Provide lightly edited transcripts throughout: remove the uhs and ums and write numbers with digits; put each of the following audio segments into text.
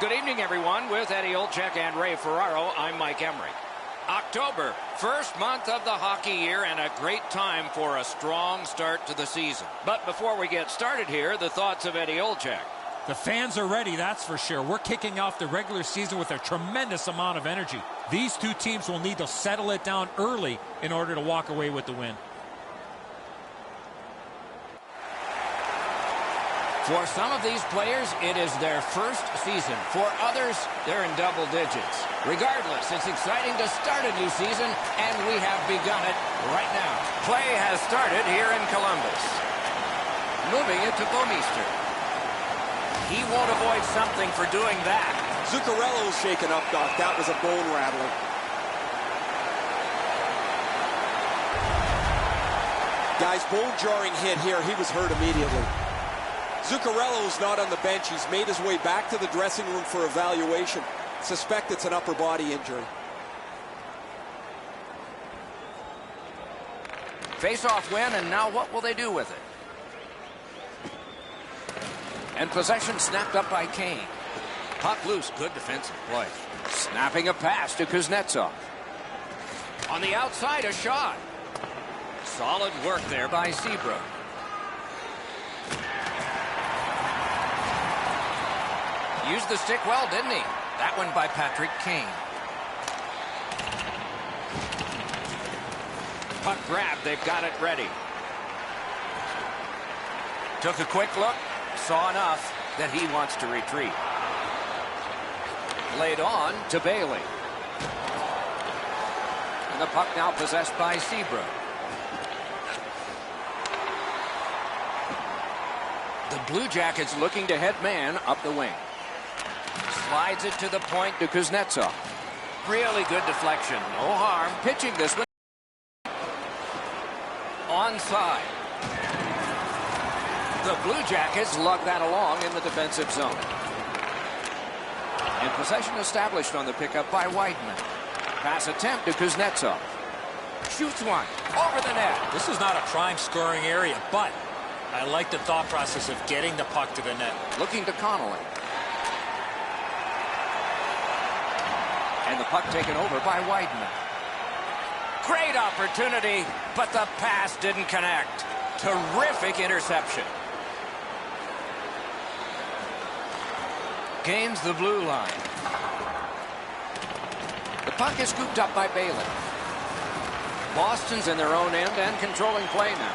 Good evening, everyone. With Eddie Olczyk and Ray Ferraro, I'm Mike Emrick. October, first month of the hockey year, and a great time for a strong start to the season. But before we get started here, the thoughts of Eddie Olczyk. The fans are ready, that's for sure. We're kicking off the regular season with a tremendous amount of energy. These two teams will need to settle it down early in order to walk away with the win. For some of these players, it is their first season. For others, they're in double digits. Regardless, it's exciting to start a new season, and we have begun it right now. Play has started here in Columbus. Moving it to Bomeister. He won't avoid something for doing that. Zuccarello's shaken up, Doc. That was a bone rattler. Guys, bone-jarring hit here. He was hurt immediately. Zuccarello's not on the bench. He's made his way back to the dressing room for evaluation. Suspect it's an upper body injury. Face-off win, and now what will they do with it? And possession snapped up by Kane. Puck loose, good defensive play. Snapping a pass to Kuznetsov. On the outside, a shot. Solid work there by Seabrook. Used the stick well, didn't he? That one by Patrick Kane. Puck grab, they've got it ready. Took a quick look, saw enough that he wants to retreat. Laid on to Bailey. And the puck now possessed by Seabrook. The Blue Jackets looking to head man up the wing. Slides it to the point to Kuznetsov. Really good deflection. No harm. Pitching this one. Onside. The Blue Jackets lug that along in the defensive zone. And possession established on the pickup by Whiteman. Pass attempt to Kuznetsov. Shoots one. Over the net. This is not a prime scoring area, but I like the thought process of getting the puck to the net. Looking to Connolly. And the puck taken over by Whiteman. Great opportunity, but the pass didn't connect. Terrific interception. Gains the blue line. The puck is scooped up by Bailey. Boston's in their own end and controlling play now.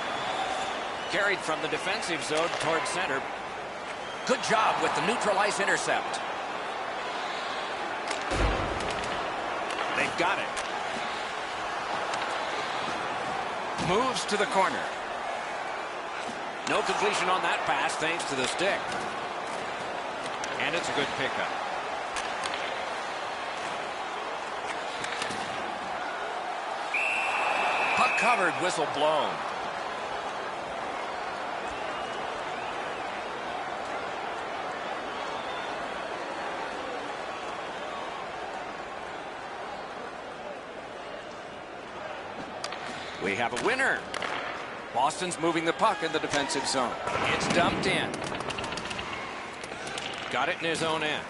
Carried from the defensive zone towards center. Good job with the neutral ice intercept. They've got it. Moves to the corner. No completion on that pass thanks to the stick. And it's a good pickup. Puck covered, whistle blown. We have a winner. Boston's moving the puck in the defensive zone. It's dumped in. Got it in his own end.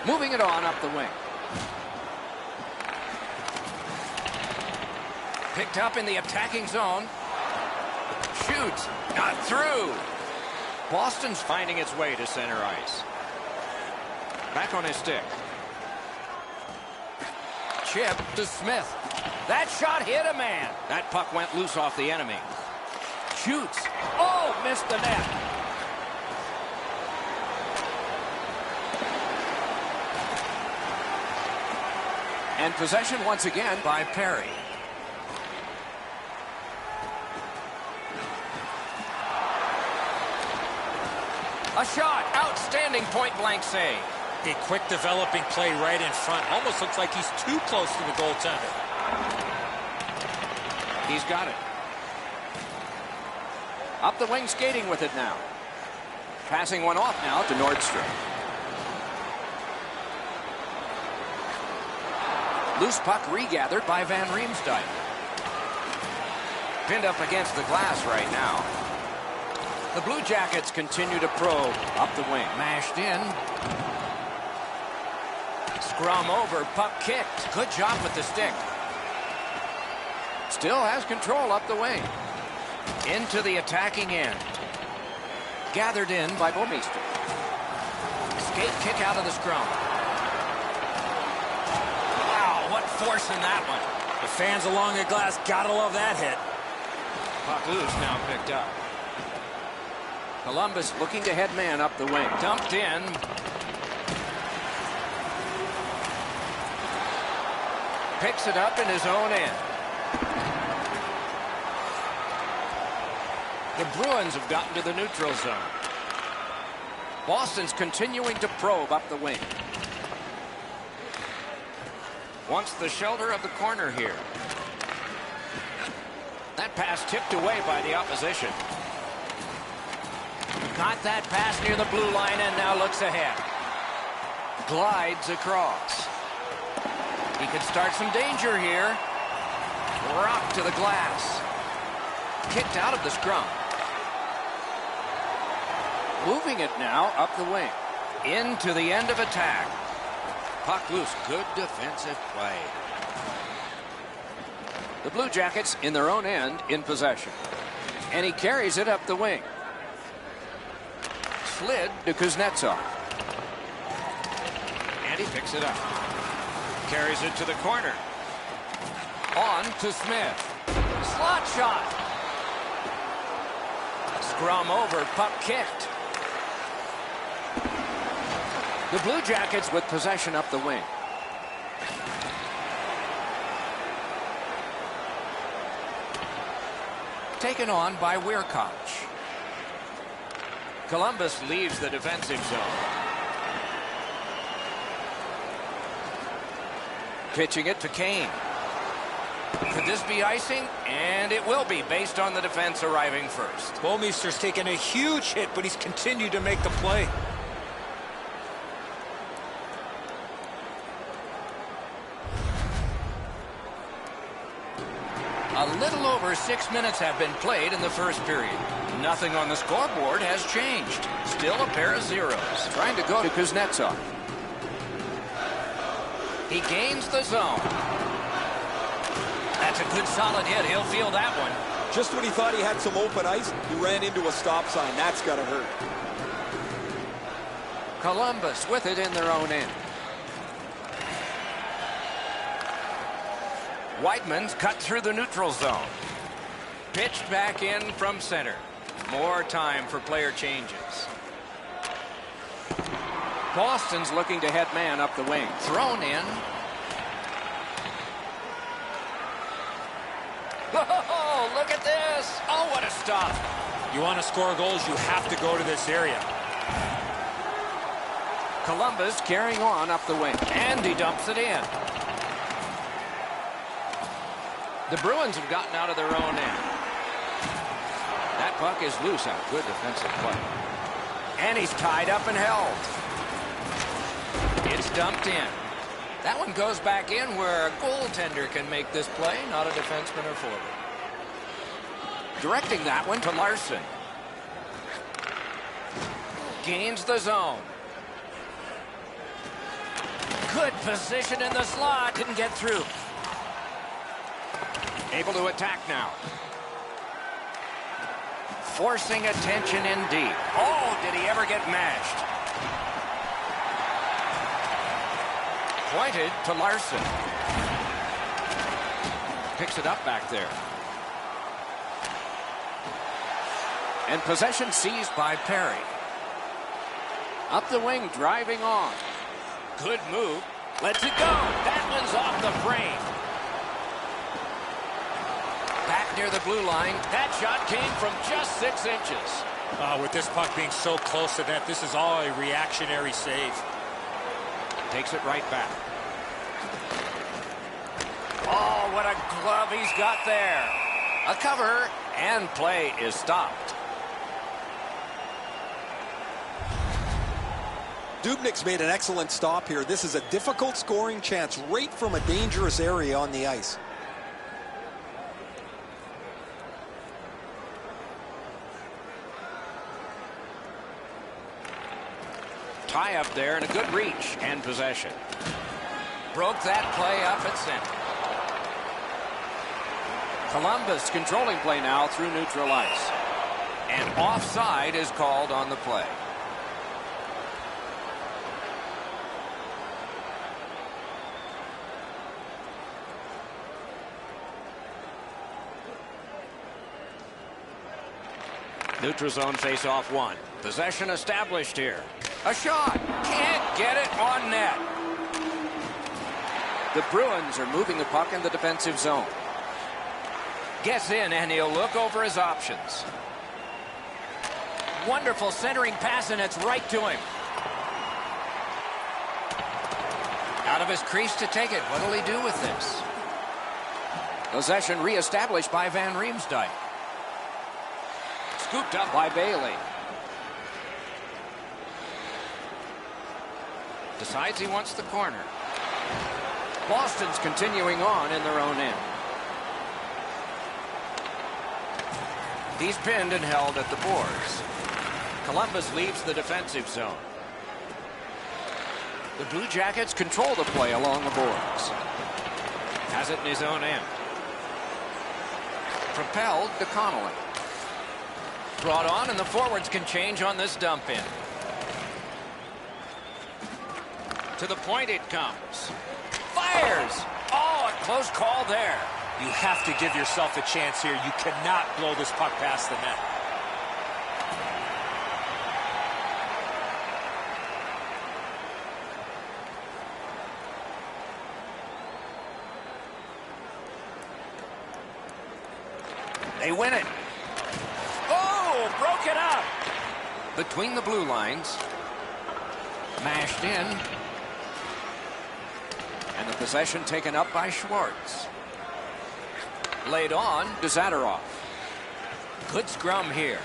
Moving it on up the wing. Picked up in the attacking zone. Shoots. Not through. Boston's finding its way to center ice. Back on his stick. Chip to Smith. That shot hit a man. That puck went loose off the enemy. Shoots. Oh, missed the net. And possession once again by Perry. A shot. Outstanding point-blank save. A quick developing play right in front. Almost looks like he's too close to the goaltender. He's got it. Up the wing skating with it now. Passing one off now to Nordstrom. Loose puck regathered by Van Riemsdyk. Pinned up against the glass right now. The Blue Jackets continue to probe up the wing. Mashed in. Scrum over, puck kicked. Good job with the stick. Still has control up the wing. Into the attacking end. Gathered in by Bomeister. Skate kick out of the scrum. Wow, what force in that one. The fans along the glass gotta love that hit. Puck loose, now picked up. Columbus looking to head man up the wing. Dumped in. Picks it up in his own end. The Bruins have gotten to the neutral zone. Boston's continuing to probe up the wing. Wants the shoulder of the corner here. That pass tipped away by the opposition. Got that pass near the blue line and now looks ahead. Glides across. He could start some danger here. Rock to the glass. Kicked out of the scrum. Moving it now up the wing. Into the end of attack. Puck loose. Good defensive play. The Blue Jackets in their own end in possession. And he carries it up the wing. Slid to Kuznetsov. And he picks it up. Carries it to the corner. On to Smith. Slot shot. Scrum over, puck kicked. The Blue Jackets with possession up the wing. Taken on by Weirkoch. Columbus leaves the defensive zone. Pitching it to Kane. Could this be icing? And it will be, based on the defense arriving first. Bomeister's taken a huge hit, but he's continued to make the play. A little over 6 minutes have been played in the first period. Nothing on the scoreboard has changed. Still a pair of zeros. Trying to go to Kuznetsov. He gains the zone. That's a good solid hit. He'll feel that one. Just when he thought he had some open ice, he ran into a stop sign. That's got to hurt. Columbus with it in their own end. Whiteman's cut through the neutral zone. Pitched back in from center. More time for player changes. Boston's looking to head man up the wing. Thrown in. Oh, look at this. Oh, what a stop. You want to score goals, you have to go to this area. Columbus carrying on up the wing. And he dumps it in. The Bruins have gotten out of their own end. That puck is loose out. Good defensive play. And he's tied up and held. It's dumped in. That one goes back in where a goaltender can make this play, not a defenseman or forward. Directing that one to Larson. Gains the zone. Good position in the slot. Didn't get through. Able to attack now. Forcing attention in deep. Oh, did he ever get mashed? Pointed to Larson. Picks it up back there. And possession seized by Perry. Up the wing, driving on. Good move. Lets it go. That one's off the frame. Back near the blue line. That shot came from just 6 inches. With this puck being so close to that, this is all a reactionary save. Takes it right back. Oh, what a glove he's got there. A cover, and play is stopped. Dubnyk's made an excellent stop here. This is a difficult scoring chance right from a dangerous area on the ice. tie up there and a good reach and possession. Broke that play up at center. Columbus controlling play now through neutral ice. And offside is called on the play. Neutral zone face-off one. Possession established here. A shot. Can't get it on net. The Bruins are moving the puck in the defensive zone. Gets in, and he'll look over his options. Wonderful centering pass, and it's right to him. Out of his crease to take it. What'll he do with this? Possession reestablished by Van Riemsdyk. Scooped up by Bailey. Decides he wants the corner. Boston's continuing on in their own end. He's pinned and held at the boards. Columbus leaves the defensive zone. The Blue Jackets control the play along the boards. Has it in his own end. Propelled to Connolly. Brought on, and the forwards can change on this dump in. To the point it comes. Fires! Oh, a close call there. You have to give yourself a chance here. You cannot blow this puck past the net. They win it. Oh, broke it up. Between the blue lines. Mashed in. And the possession taken up by Schwartz. Laid on to Zadorov. Good scrum here.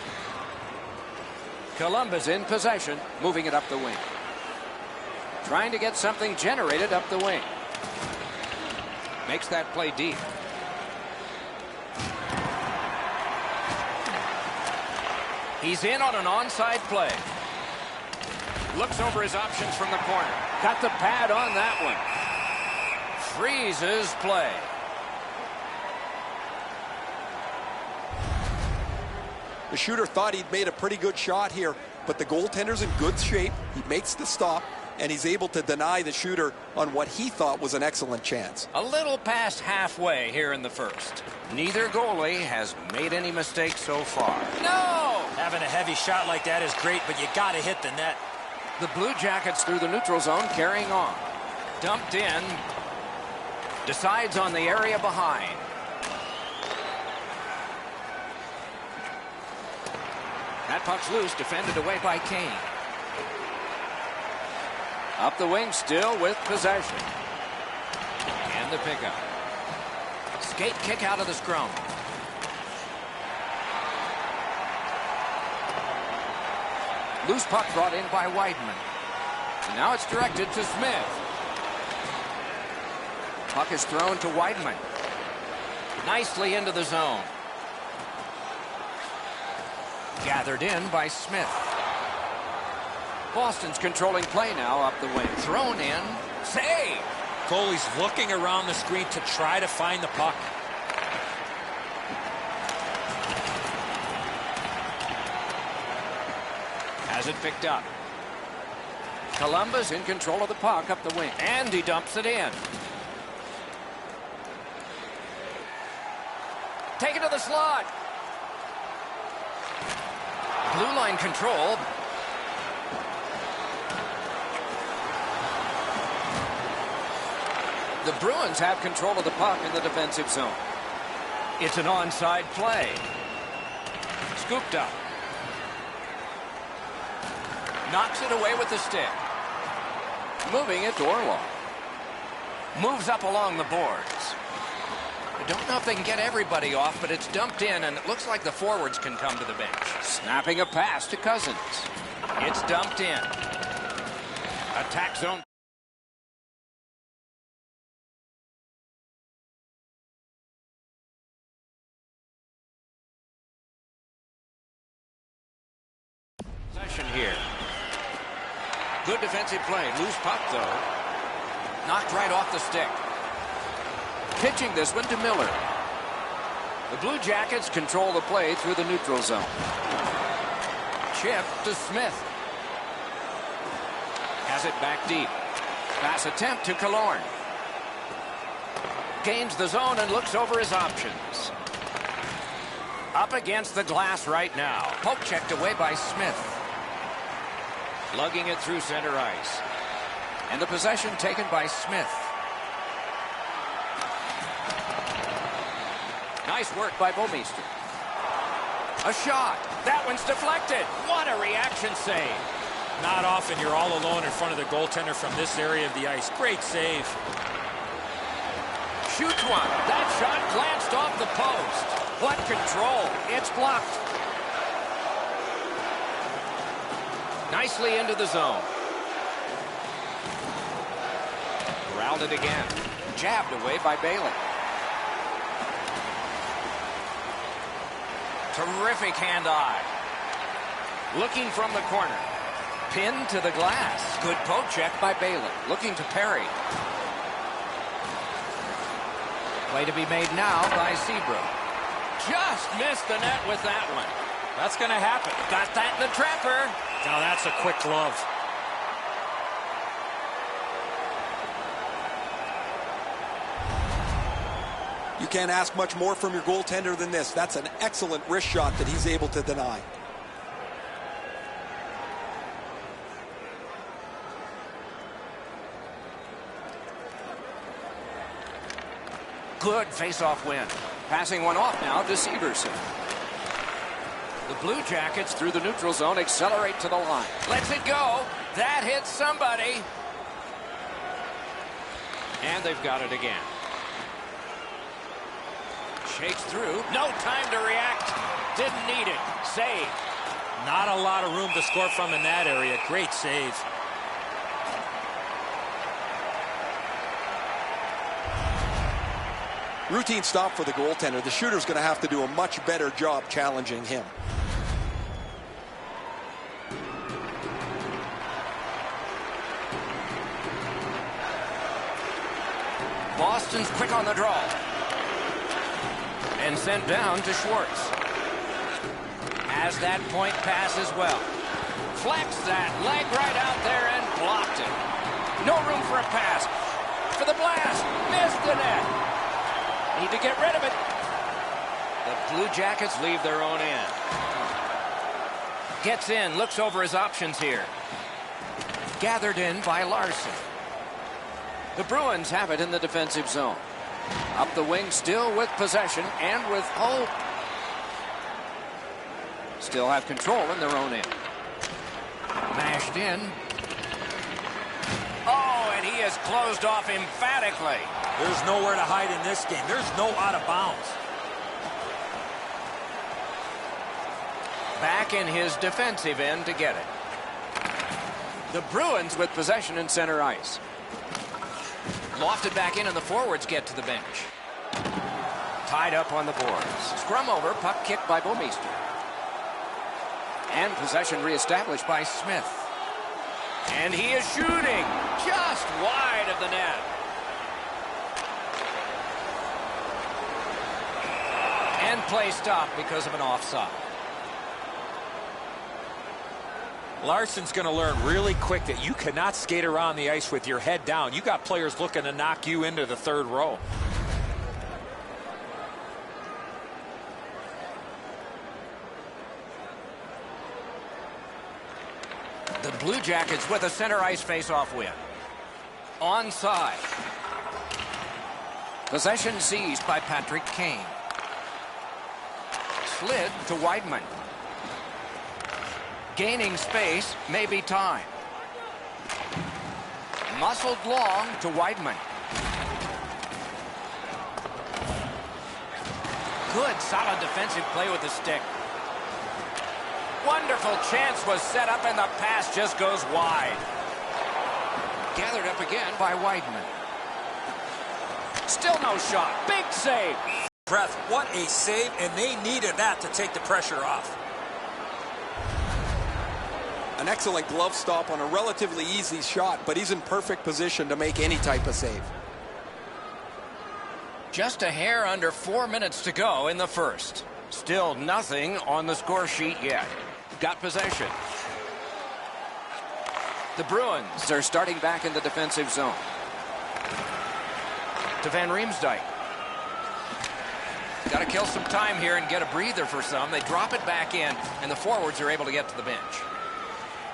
Columbus in possession, moving it up the wing. Trying to get something generated up the wing. Makes that play deep. He's in on an onside play. Looks over his options from the corner. Got the pad on that one. Freezes play. The shooter thought he'd made a pretty good shot here, but the goaltender's in good shape. He makes the stop, and he's able to deny the shooter on what he thought was an excellent chance. A little past halfway here in the first. Neither goalie has made any mistakes so far. No! Having a heavy shot like that is great, but you got to hit the net. The Blue Jackets through the neutral zone carrying on. Dumped in. Decides on the area behind. That puck's loose, defended away by Kane. Up the wing still with possession. And the pickup. Skate kick out of the scrum. Loose puck brought in by Weidman. And now it's directed to Smith. Puck is thrown to Weidman. Nicely into the zone. Gathered in by Smith. Boston's controlling play now up the wing. Thrown in. Save! Goalie's looking around the screen to try to find the puck. Has it picked up. Columbus in control of the puck up the wing. And he dumps it in. Take it to the slot. Blue line control. The Bruins have control of the puck in the defensive zone. It's an onside play. Scooped up. Knocks it away with the stick. Moving it to Orlov. Moves up along the boards. I don't know if they can get everybody off, but it's dumped in, and it looks like the forwards can come to the bench. Snapping a pass to Cousins. It's dumped in. Attack zone. Possession here. Good defensive play. Loose puck, though. Knocked right off the stick. Pitching this one to Miller. The Blue Jackets control the play through the neutral zone. Chip to Smith. Has it back deep. Pass attempt to Killorn. Gains the zone and looks over his options. Up against the glass right now. Poke checked away by Smith. Lugging it through center ice. And the possession taken by Smith. Nice work by Bouwmeester. A shot. That one's deflected. What a reaction save. Not often you're all alone in front of the goaltender from this area of the ice. Great save. Shoots one. That shot glanced off the post. What control. It's blocked. Nicely into the zone. Corralled it again. Jabbed away by Bailey. Terrific hand-eye. Looking from the corner. Pinned to the glass. Good poke check by Bailey. Looking to parry. Play to be made now by Seabrook. Just missed the net with that one. That's going to happen. Got that in the trapper. Now that's a quick glove. You can't ask much more from your goaltender than this. That's an excellent wrist shot that he's able to deny. Good face-off win. Passing one off now to Severson. The Blue Jackets through the neutral zone accelerate to the line. Lets it go. That hits somebody. And they've got it again. Shakes through. No time to react. Didn't need it. Save. Not a lot of room to score from in that area. Great save. Routine stop for the goaltender. The shooter's going to have to do a much better job challenging him. Boston's quick on the draw. And sent down to Schwartz. Has that point pass as well. Flexed that leg right out there and blocked it. No room for a pass. For the blast. Missed the net. Need to get rid of it. The Blue Jackets leave their own end. Gets in. Looks over his options here. Gathered in by Larson. The Bruins have it in the defensive zone. Up the wing, still with possession and with hope. Still have control in their own end. Mashed in. Oh, and he is closed off emphatically. There's nowhere to hide in this game. There's no out of bounds. Back in his defensive end to get it. The Bruins with possession in center ice. Lofted back in and the forwards get to the bench. Tied up on the boards. Scrum over, puck kicked by Bouwmeester. And possession reestablished by Smith. And he is shooting just wide of the net. And play stopped because of an offside. Larson's going to learn really quick that you cannot skate around the ice with your head down. You got players looking to knock you into the third row. The Blue Jackets with a center ice face-off win. Onside. Possession seized by Patrick Kane. Slid to Weidman. Gaining space, maybe time. Muscled long to Weidman. Good, solid defensive play with the stick. Wonderful chance was set up and the pass just goes wide. Gathered up again by Weidman. Still no shot. Big save. Breath, what a save, and they needed that to take the pressure off. An excellent glove stop on a relatively easy shot, but he's in perfect position to make any type of save. Just a hair under 4 minutes to go in the first. Still nothing on the score sheet yet. Got possession. The Bruins are starting back in the defensive zone. To Van Riemsdyk. Got to kill some time here and get a breather for some. They drop it back in, and the forwards are able to get to the bench.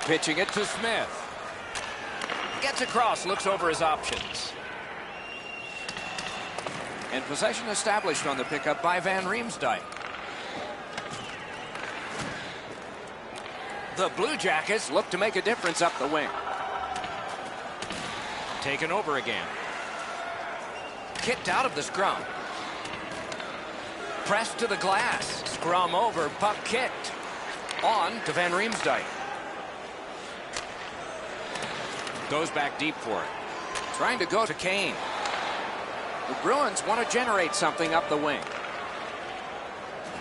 Pitching it to Smith. Gets across, looks over his options. And possession established on the pickup by Van Riemsdyk. The Blue Jackets look to make a difference up the wing. Taken over again. Kicked out of the scrum. Pressed to the glass. Scrum over, puck kicked. On to Van Riemsdyk. Goes back deep for it. Trying to go to Kane. The Bruins want to generate something up the wing.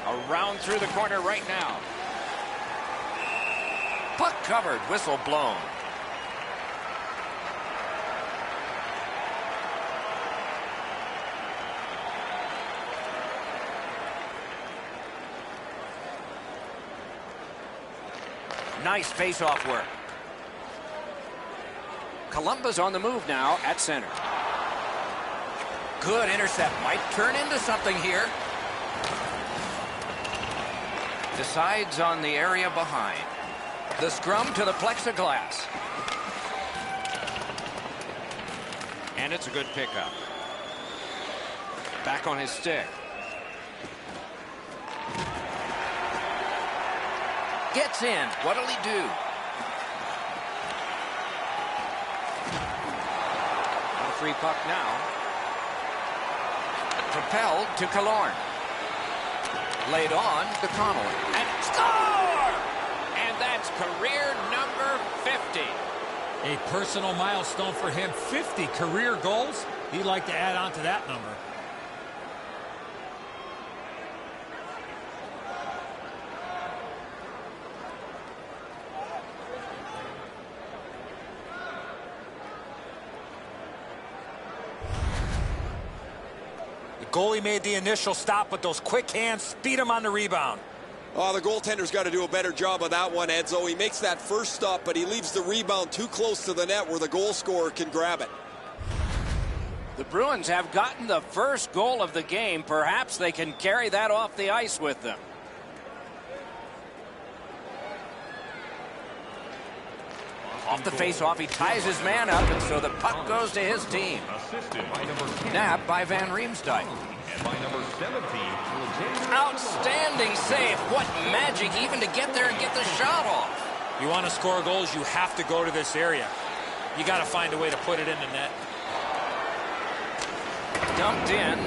Around through the corner right now. Puck covered, whistle blown. Nice face-off work. Columbus on the move now at center. Good intercept. Might turn into something here. Decides on the area behind. The scrum to the plexiglass. And it's a good pickup. Back on his stick. Gets in. What'll he do? A free puck now. Propelled to Killorn. Laid on to Connolly. And score! And that's career number 50. A personal milestone for him. 50 career goals. He'd like to add on to that number. Goalie made the initial stop, but those quick hands speed him on the rebound. Oh, the goaltender's got to do a better job of that one, Edzo. He makes that first stop, but he leaves the rebound too close to the net where the goal scorer can grab it. The Bruins have gotten the first goal of the game. Perhaps they can carry that off the ice with them. Off the face-off, he ties his man up, and so the puck goes to his team. Nabbed by Van Riemsdyk. Outstanding save. What magic even to get there and get the shot off. You want to score goals, you have to go to this area. You got to find a way to put it in the net. Dumped in.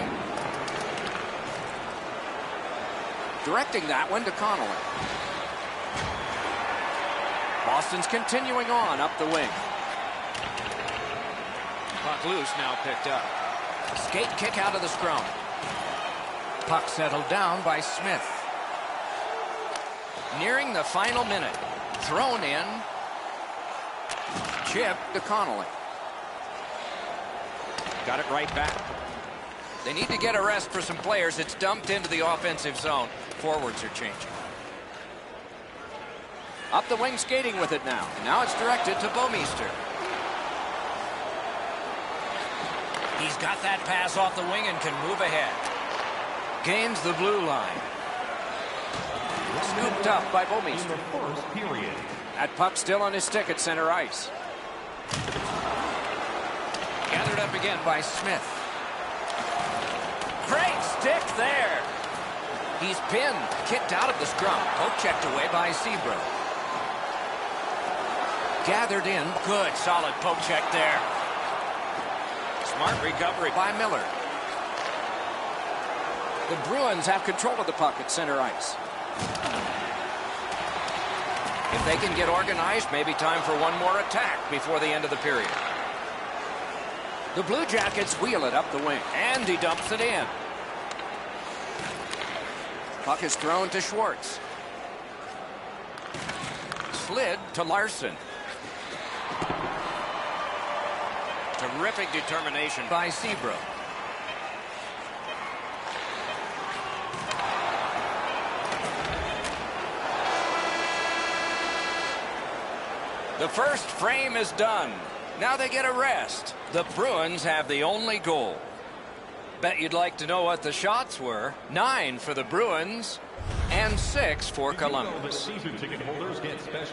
Directing that one to Connolly. Boston's continuing on up the wing. Puck loose, now picked up. Skate kick out of the scrum. Puck settled down by Smith. Nearing the final minute. Thrown in. Chip to Connolly. Got it right back. They need to get a rest for some players. It's dumped into the offensive zone. Forwards are changing. Up the wing skating with it now. Now it's directed to Bouwmeester. He's got that pass off the wing and can move ahead. Gains the blue line. Scooped up by Bouwmeester. That puck still on his stick at center ice. Gathered up again by Smith. Great stick there. He's pinned, kicked out of the scrum. Poke checked away by Sebro. Gathered in. Good, solid poke check there. Smart recovery by Miller. The Bruins have control of the puck at center ice. If they can get organized, maybe time for one more attack before the end of the period. The Blue Jackets wheel it up the wing, and he dumps it in. Puck is thrown to Schwartz. slid to Larson. Terrific determination by Seabrook. The first frame is done. Now they get a rest. The Bruins have the only goal. Bet you'd like to know what the shots were. 9 for the Bruins and 6 for Columbus.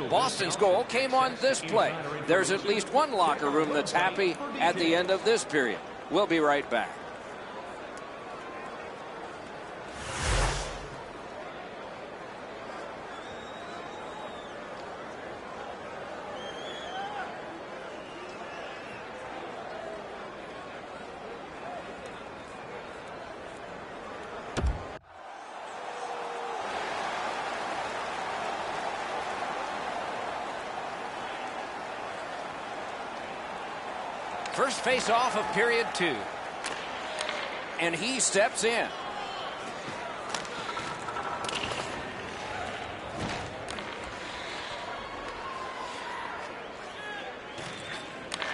Boston's goal came on this play. There's at least one locker room that's happy at the end of this period. We'll be right back. First face-off of period 2. And he steps in.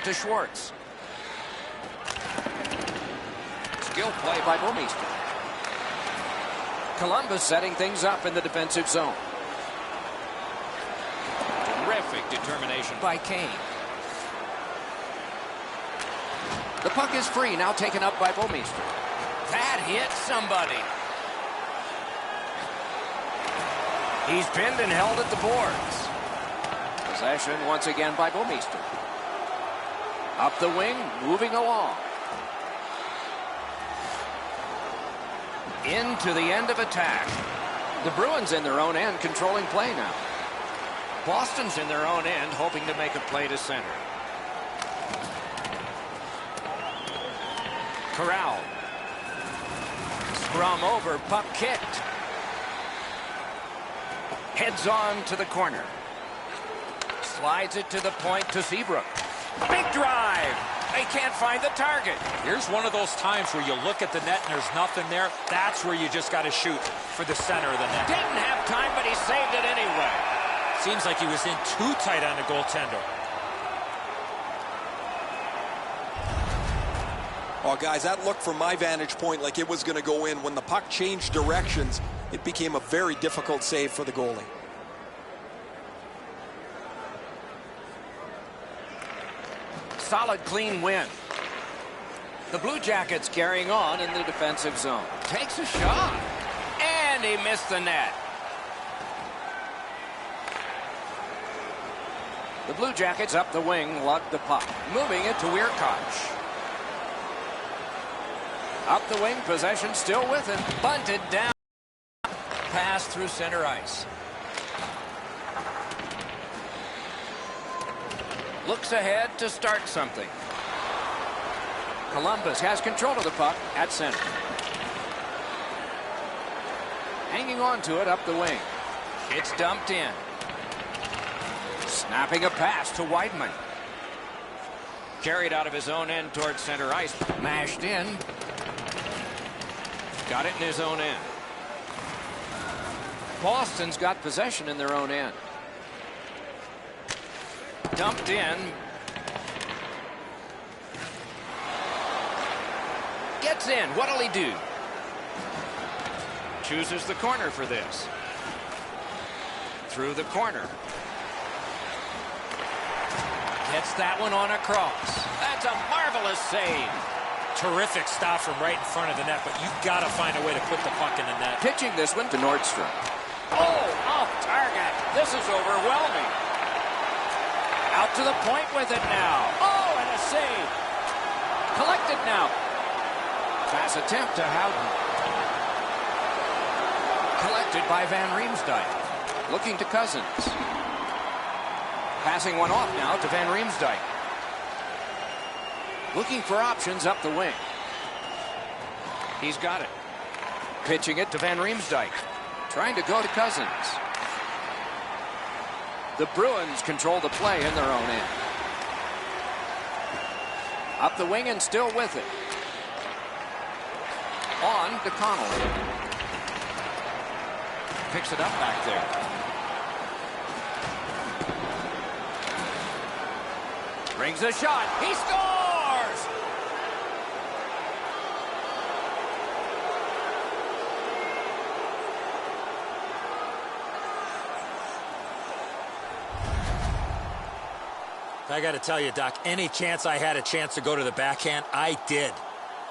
To Schwartz. Skill play by Bouwmeester. Columbus setting things up in the defensive zone. Terrific determination by Kane. The puck is free, now taken up by Bouwmeester. That hit somebody. He's pinned and held at the boards. Possession once again by Bouwmeester. Up the wing, moving along. Into the end of attack. The Bruins in their own end, controlling play now. Boston's in their own end, hoping to make a play to center. Corral. Scrum over, puck kicked. Heads on to the corner. Slides it to the point to Seabrook. Big drive. They can't find the target. Here's one of those times where you look at the net and there's nothing there. That's where you just got to shoot for the center of the net. Didn't have time, but he saved it anyway. Seems like he was in too tight on the goaltender. Oh, guys, that looked from my vantage point like it was going to go in. When the puck changed directions, it became a very difficult save for the goalie. Solid, clean win. The Blue Jackets carrying on in the defensive zone. Takes a shot. And he missed the net. The Blue Jackets up the wing, lug the puck. Moving it to Weirkoch. Up the wing, possession still with him. Bunted down. Pass through center ice. Looks ahead to start something. Columbus has control of the puck at center. Hanging on to it up the wing. It's dumped in. Snapping a pass to Weidman. Carried out of his own end towards center ice. Mashed in. Got it in his own end. Boston's got possession in their own end. Dumped in. Gets in. What'll he do? Chooses the corner for this. Through the corner. Gets that one on across. That's a marvelous save. Terrific stop from right in front of the net, but you've got to find a way to put the puck in the net. Pitching this one to Nordstrom. Oh, off target. This is overwhelming. Out to the point with it now. Oh, and a save. Collected now. Pass attempt to Howden. Collected by Van Riemsdyk. Looking to Cousins. Passing one off now to Van Riemsdyk. Looking for options up the wing. He's got it. Pitching it to Van Riemsdyk. Trying to go to Cousins. The Bruins control the play in their own end. Up the wing and still with it. On to Connolly. Picks it up back there. Brings a shot. He scores! I got to tell you, Doc, any chance I had a chance to go to the backhand, I did.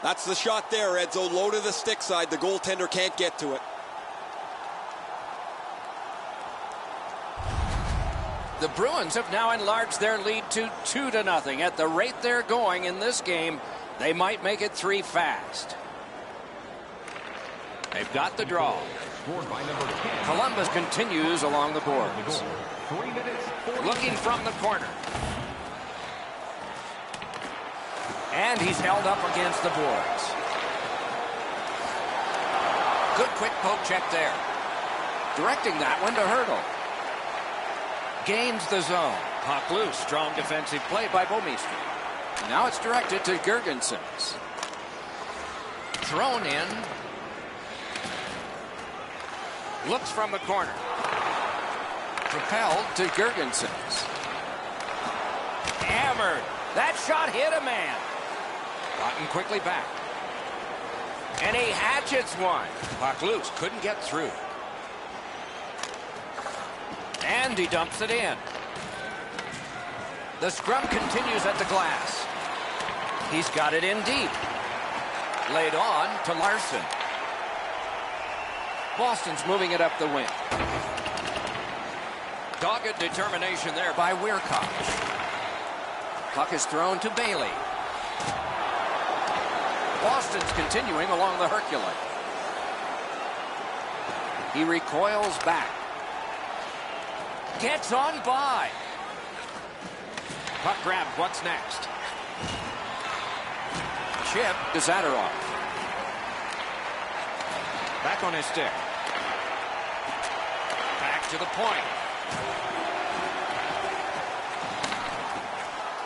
That's the shot there, Edzo. Low to the stick side. The goaltender can't get to it. The Bruins have now enlarged their lead to 2-0. At the rate they're going in this game, they might make it 3 fast. They've got the draw. Columbus continues along the boards. Looking from the corner. And he's held up against the boards. Good quick poke check there. Directing that one to Hurdle. Gains the zone. Puck loose. Strong defensive play by Bouwmeester. Now it's directed to Girgensons. Thrown in. Looks from the corner. Propelled to Girgensons. Hammered. That shot hit a man. Gotten quickly back. And he hatchets one. Puck loose. Couldn't get through. And he dumps it in. The scrum continues at the glass. He's got it in deep. Laid on to Larson. Boston's moving it up the wing. Dogged determination there by Weirkoch. Puck is thrown to Bailey. Boston's continuing along the Hercules. He recoils back. Gets on by. Puck grab. What's next? Chip to Zadorov. Back on his stick. Back to the point.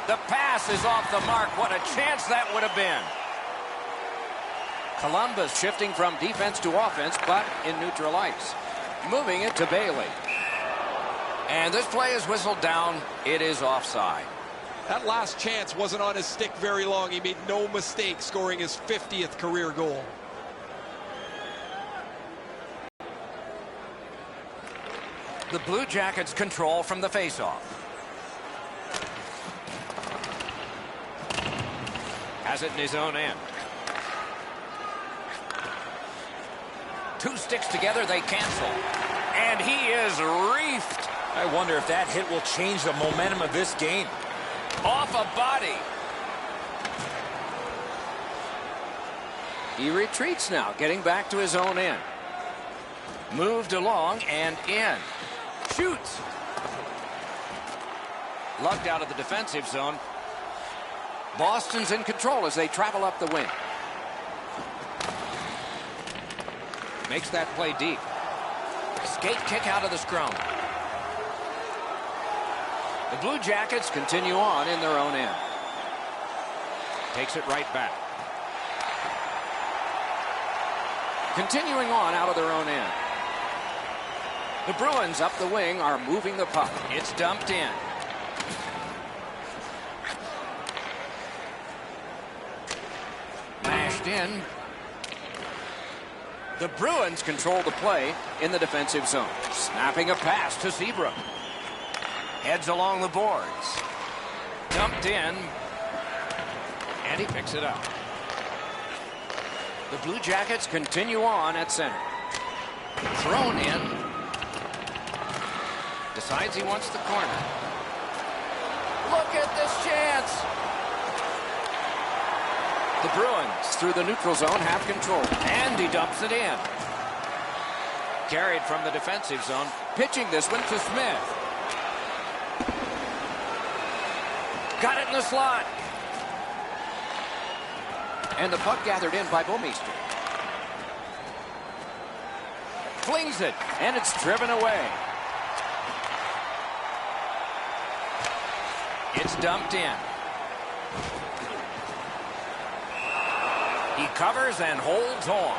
The pass is off the mark. What a chance that would have been. Columbus shifting from defense to offense, but in neutral ice. Moving it to Bailey. And this play is whistled down. It is offside. That last chance wasn't on his stick very long. He made no mistake scoring his 50th career goal. The Blue Jackets control from the faceoff. Has it in his own end. Two sticks together, they cancel. And he is reefed. I wonder if that hit will change the momentum of this game. Off a body. He retreats now, getting back to his own end. Moved along and in. Shoots. Lugged out of the defensive zone. Boston's in control as they travel up the wing. Makes that play deep. Skate kick out of the scrum. The Blue Jackets continue on in their own end. Takes it right back. Continuing on out of their own end. The Bruins up the wing are moving the puck. It's dumped in. Mashed in. The Bruins control the play in the defensive zone. Snapping a pass to Seabrook. Heads along the boards. Dumped in. And he picks it up. The Blue Jackets continue on at center. Thrown in. Decides he wants the corner. Look at this chance. The Bruins through the neutral zone have control. And he dumps it in. Carried from the defensive zone. Pitching this one to Smith. Got it in the slot. And the puck gathered in by Bouwmeester. Flings it. And it's driven away. It's dumped in. He covers and holds on.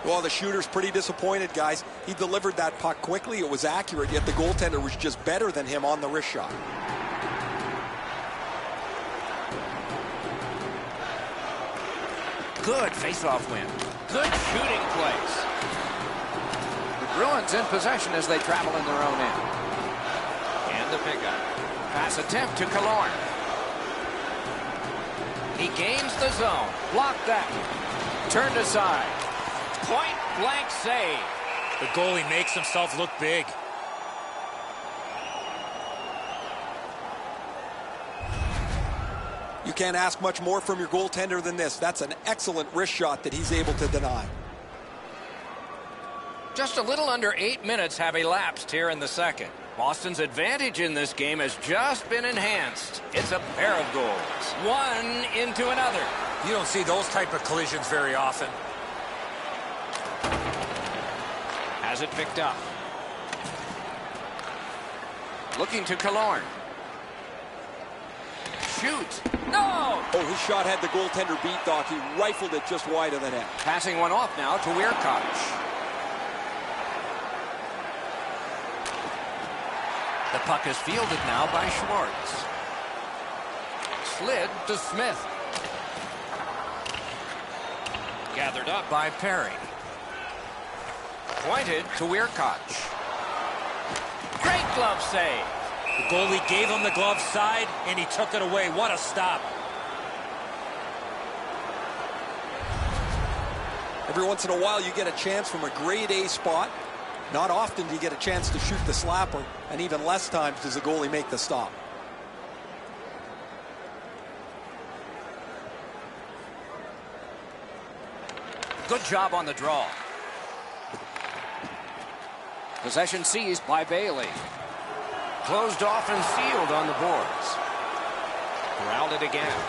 Well, the shooter's pretty disappointed, guys. He delivered that puck quickly. It was accurate, yet the goaltender was just better than him on the wrist shot. Good face-off win. Good shooting place. The Bruins in possession as they travel in their own end. And the pickup. Pass attempt to Killorn. He gains the zone. Blocked that. Turned aside. Point blank save. The goalie makes himself look big. You can't ask much more from your goaltender than this. That's an excellent wrist shot that he's able to deny. Just a little under 8 minutes have elapsed here in the second. Boston's advantage in this game has just been enhanced. It's a pair of goals. One into another. You don't see those type of collisions very often. Has it picked up. Looking to Killorn. Shoot. No! Oh, his shot had the goaltender beat, Doc. He rifled it just wide of the net. Passing one off now to Weirkoch. The puck is fielded now by Schwartz. Slid to Smith. Gathered up by Perry. Pointed to Weirkoch. Great glove save. The goalie gave him the glove side, and he took it away. What a stop. Every once in a while, you get a chance from a grade A spot. Not often do you get a chance to shoot the slapper, and even less times does the goalie make the stop. Good job on the draw. Possession seized by Bailey. Closed off and sealed on the boards. Corralled it again.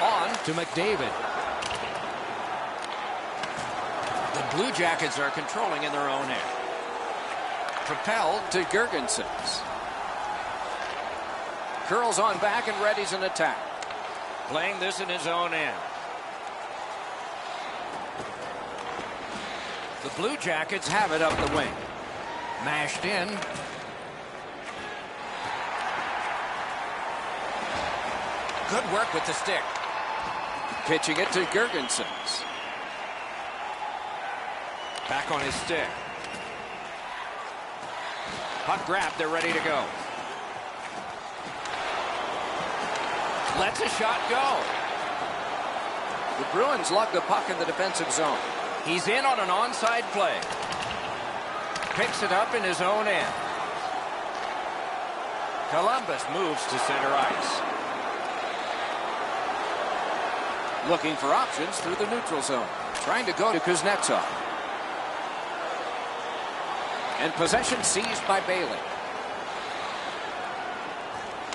On to McDavid. The Blue Jackets are controlling in their own end. Propelled to Girgensons. Curls on back and readies an attack. Playing this in his own end. The Blue Jackets have it up the wing. Mashed in. Good work with the stick. Pitching it to Girgensons. Back on his stick. Puck grab, they're ready to go. Lets a shot go. The Bruins lug the puck in the defensive zone. He's in on an onside play. Picks it up in his own end. Columbus moves to center ice. Looking for options through the neutral zone. Trying to go to Kuznetsov. And possession seized by Bailey.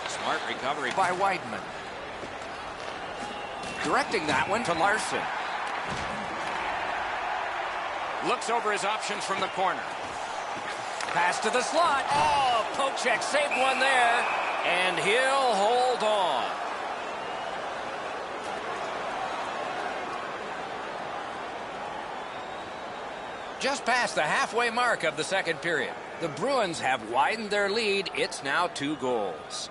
Smart recovery by Weidman. Directing that one to Larson. Looks over his options from the corner. Pass to the slot. Oh, poke check saved one there. And he'll hold on. Just past the halfway mark of the second period. The Bruins have widened their lead. It's now 2 goals.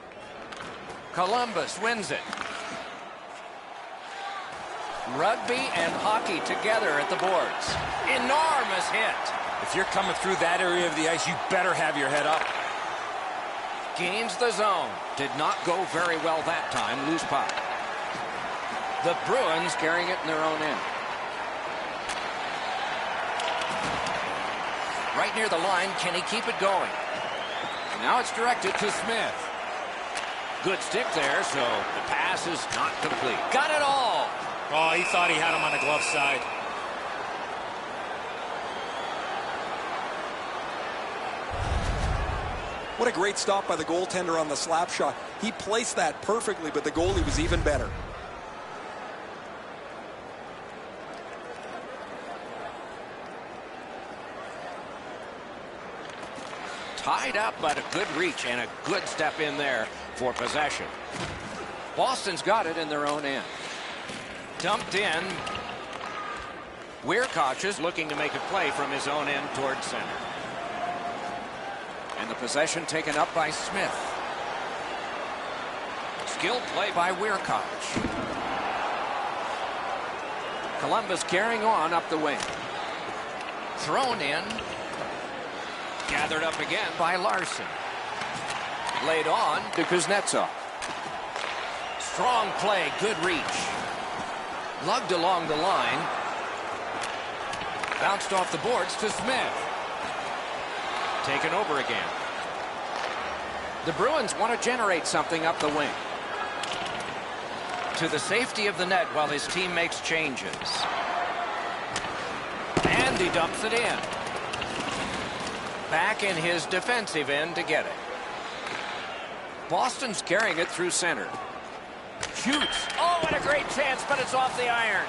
Columbus wins it. Rugby and hockey together at the boards. Enormous hit. If you're coming through that area of the ice, you better have your head up. Gains the zone. Did not go very well that time. Loose puck. The Bruins carrying it in their own end. Right near the line, can he keep it going? Now it's directed to Smith. Good stick there, so the pass is not complete. Got it all. Oh, he thought he had him on the glove side. What a great stop by the goaltender on the slap shot. He placed that perfectly, but the goalie was even better. Tied up, but a good reach and a good step in there for possession. Boston's got it in their own end. Dumped in. Weirkoch is looking to make a play from his own end towards center. And the possession taken up by Smith. Skilled play by Weirkoch. Columbus carrying on up the wing. Thrown in. Gathered up again by Larson. Laid on to Kuznetsov. Strong play, good reach. Lugged along the line. Bounced off the boards to Smith. Taken over again. The Bruins want to generate something up the wing. To the safety of the net while his team makes changes. And he dumps it in. Back in his defensive end to get it. Boston's carrying it through center. Shoots. Oh, what a great chance, but it's off the iron.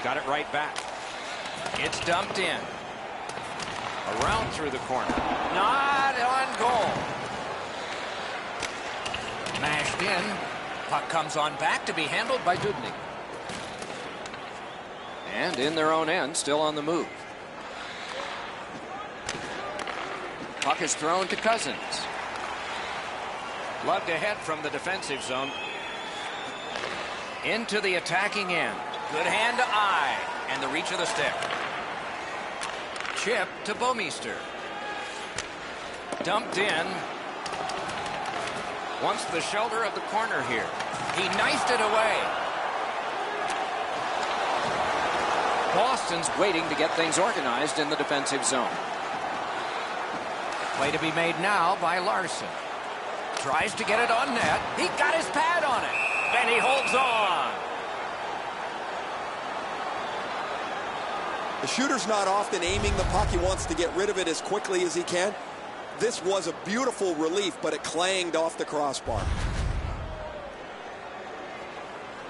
Got it right back. It's dumped in. Around through the corner. Not on goal. Mashed in. Puck comes on back to be handled by Dubnyk. And in their own end, still on the move. Puck is thrown to Cousins. Lugged ahead from the defensive zone. Into the attacking end. Good hand to eye. And the reach of the stick. Chip to Bouwmeester. Dumped in. Wants the shoulder of the corner here. He knifed it away. Boston's waiting to get things organized in the defensive zone. Play to be made now by Larson. Tries to get it on net. He got his pad on it. And he holds on. The shooter's not often aiming the puck. He wants to get rid of it as quickly as he can. This was a beautiful relief, but it clanged off the crossbar.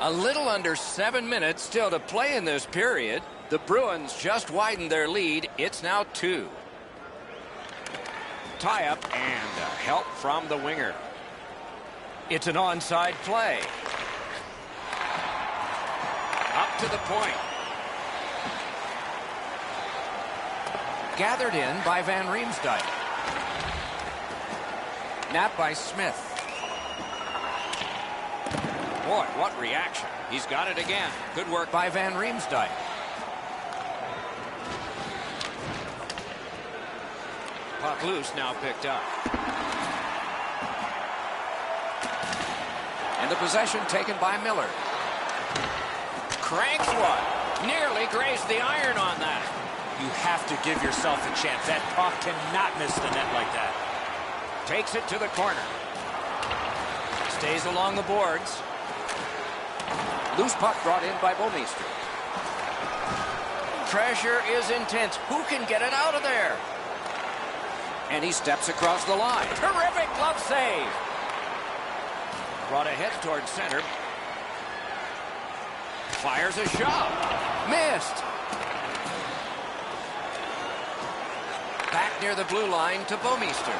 A little under 7 minutes still to play in this period. The Bruins just widened their lead. It's now 2. Tie-up and help from the winger. It's an onside play. Up to the point. Gathered in by Van Riemsdyk. Napped by Smith. Boy, what reaction. He's got it again. Good work by Van Riemsdyk. Puck loose, now picked up. And the possession taken by Miller. Cranks one. Nearly grazed the iron on that. You have to give yourself a chance. That puck cannot miss the net like that. Takes it to the corner. Stays along the boards. Loose puck brought in by Bouwmeester. Pressure is intense. Who can get it out of there? And he steps across the line. Terrific glove save. Brought ahead towards center. Fires a shot. Missed. Back near the blue line to Bouwmeester.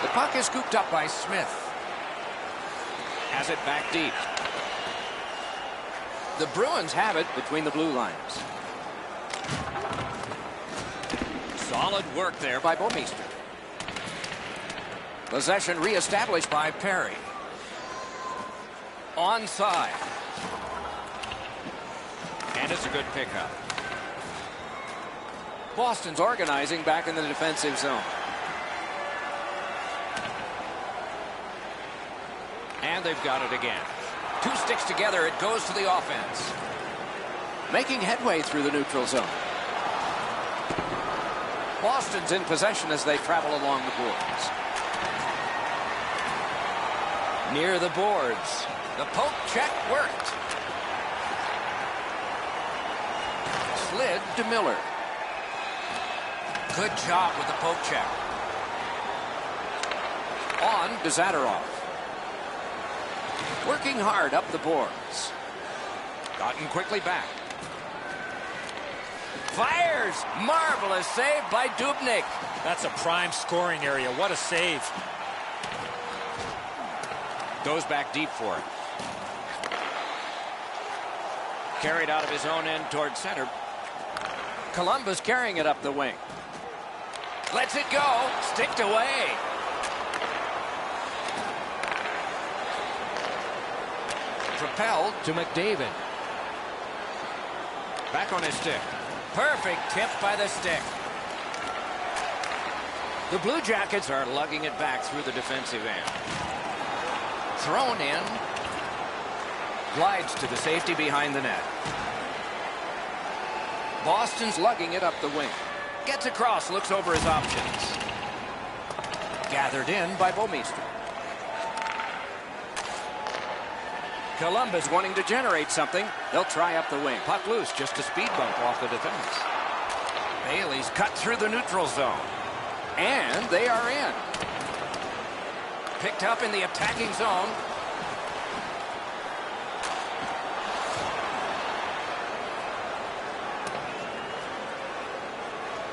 The puck is scooped up by Smith. Has it back deep. The Bruins have it between the blue lines. Solid work there by Bouwmeester. Possession reestablished by Perry. Onside. And it's a good pickup. Boston's organizing back in the defensive zone. And they've got it again. Two sticks together, it goes to the offense. Making headway through the neutral zone. Boston's in possession as they travel along the boards. Near the boards. The poke check worked. Slid to Miller. Good job with the poke check. On to Zadorov. Working hard up the boards. Gotten quickly back. Fires! Marvelous save by Dubnyk. That's a prime scoring area. What a save. Goes back deep for it. Carried out of his own end toward center. Columbus carrying it up the wing. Lets it go. Sticked away. Propelled to McDavid. Back on his stick. Perfect tip by the stick. The Blue Jackets are lugging it back through the defensive end. Thrown in. Glides to the safety behind the net. Boston's lugging it up the wing. Gets across, looks over his options. Gathered in by Bouwmeester. Columbus wanting to generate something. They'll try up the wing. Puck loose, just a speed bump off the defense. Bailey's cut through the neutral zone. And they are in. Picked up in the attacking zone.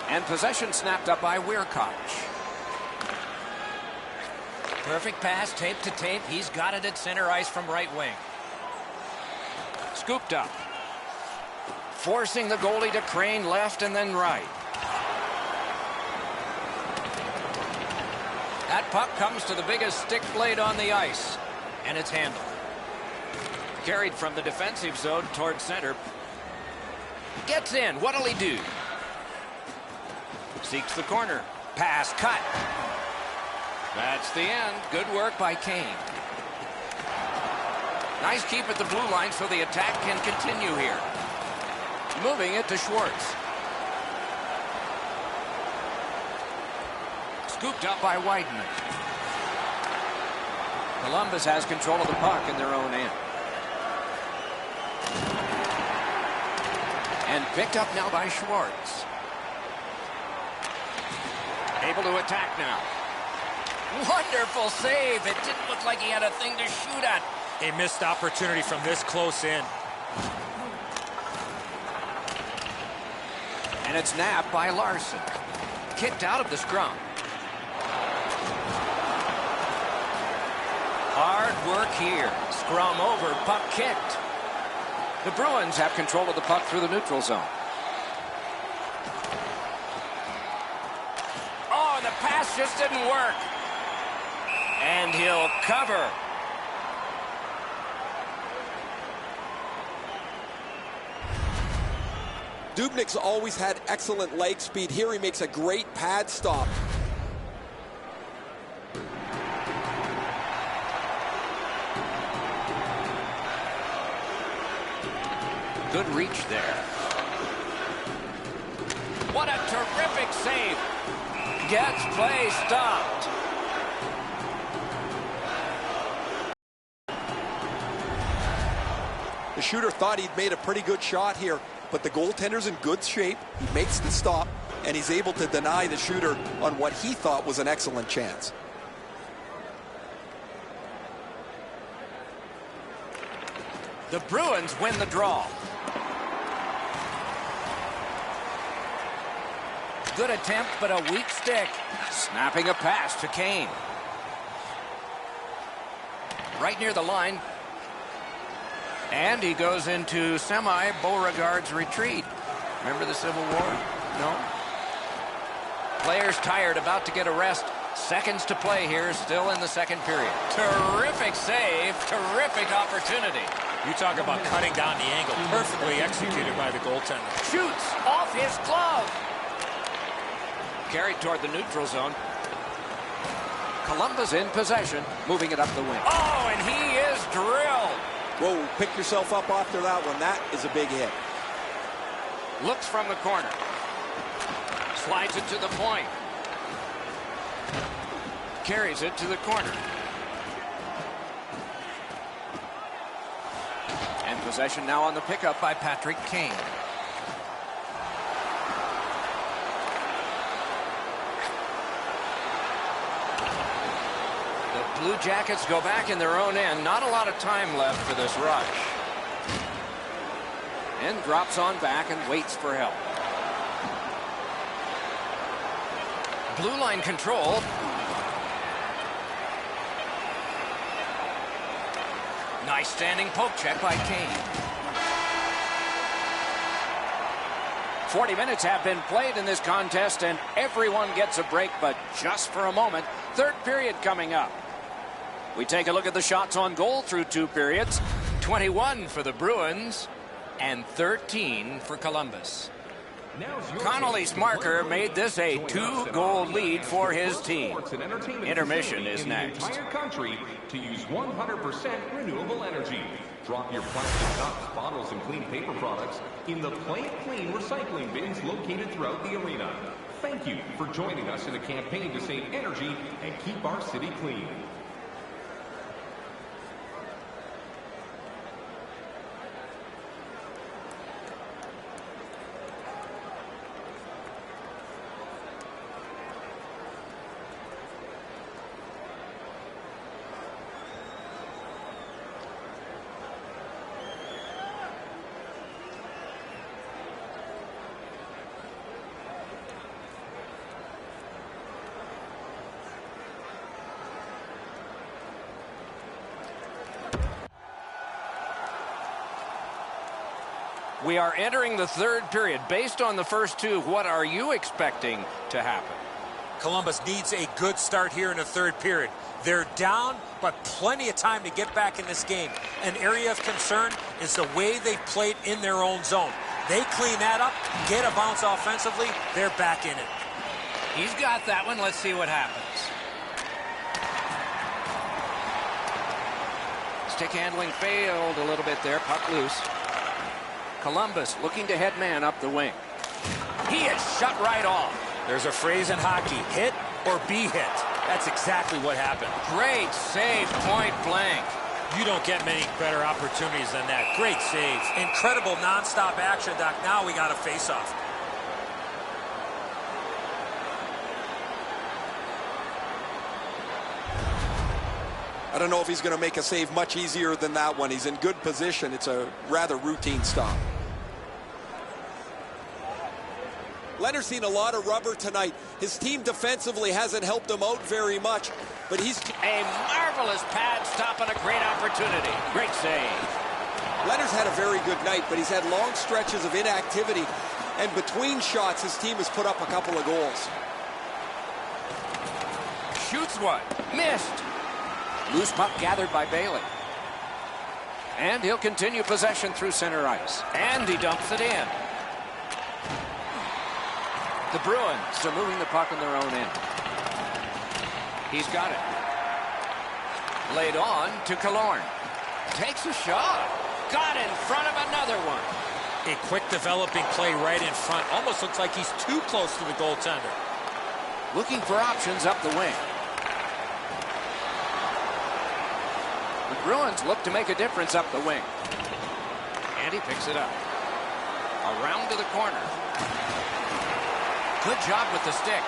And possession snapped up by Weirkoch. Perfect pass, tape to tape. He's got it at center ice from right wing. Scooped up. Forcing the goalie to crane left and then right. That puck comes to the biggest stick blade on the ice. And it's handled. Carried from the defensive zone toward center. Gets in. What'll he do? Seeks the corner. Pass cut. That's the end. Good work by Kane. Nice keep at the blue line so the attack can continue here. Moving it to Schwartz. Scooped up by Wideman. Columbus has control of the puck in their own end. And picked up now by Schwartz. Able to attack now. Wonderful save. It didn't look like he had a thing to shoot at. A missed opportunity from this close in. And it's nabbed by Larson. Kicked out of the scrum. Hard work here. Scrum over, puck kicked. The Bruins have control of the puck through the neutral zone. Oh, and the pass just didn't work. And he'll cover. Dubnyk's always had excellent leg speed. Here he makes a great pad stop. Good reach there. What a terrific save. Gets play stopped. The shooter thought he'd made a pretty good shot here, but the goaltender's in good shape. He makes the stop, and he's able to deny the shooter on what he thought was an excellent chance. The Bruins win the draw. Good attempt, but a weak stick. Snapping a pass to Kane. Right near the line. And he goes into semi-Beauregard's retreat. Remember the Civil War? No? Players tired, about to get a rest. Seconds to play here, still in the second period. Terrific save, terrific opportunity. You talk about cutting down the angle. Perfectly executed by the goaltender. Shoots off his glove. Carried toward the neutral zone. Columbus in possession, moving it up the wing. Oh, and he is drilled. Whoa, pick yourself up after that one. That is a big hit. Looks from the corner. Slides it to the point. Carries it to the corner. And possession now on the pickup by Patrick Kane. The Blue Jackets go back in their own end. Not a lot of time left for this rush. And drops on back and waits for help. Blue line control. Nice standing poke check by Kane. 40 minutes have been played in this contest, and everyone gets a break, but just for a moment. Third period coming up. We take a look at the shots on goal through 2 periods. 21 for the Bruins and 13 for Columbus. Connolly's marker made this a 2-goal lead for his team. Intermission is next. Country to use 100% renewable energy. Drop your plastic cups, bottles, and clean paper products in the Play It Clean recycling bins located throughout the arena. Thank you for joining us in a campaign to save energy and keep our city clean. We are entering the third period. Based on the first 2, what are you expecting to happen? Columbus needs a good start here in the third period. They're down, but plenty of time to get back in this game. An area of concern is the way they've played in their own zone. They clean that up, get a bounce offensively, they're back in it. He's got that one. Let's see what happens. Stick handling failed a little bit there. Puck loose. Columbus looking to head man up the wing. He is shut right off. There's a phrase in hockey, hit or be hit. That's exactly what happened. Great save, point blank. You don't get many better opportunities than that. Great save. Incredible nonstop action, Doc. Now we got a face-off. I don't know if he's going to make a save much easier than that one. He's in good position. It's a rather routine stop. Leonard's seen a lot of rubber tonight. His team defensively hasn't helped him out very much, but he's... A marvelous pad stop and a great opportunity. Great save. Leonard's had a very good night, but he's had long stretches of inactivity, and between shots, his team has put up a couple of goals. Shoots one. Missed. Loose puck gathered by Bailey. And he'll continue possession through center ice. And he dumps it in. The Bruins are moving the puck in their own end. He's got it. Laid on to Killorn. Takes a shot. Got in front of another one. A quick developing play right in front. Almost looks like he's too close to the goaltender. Looking for options up the wing. The Bruins look to make a difference up the wing. And he picks it up. Around to the corner. Good job with the stick.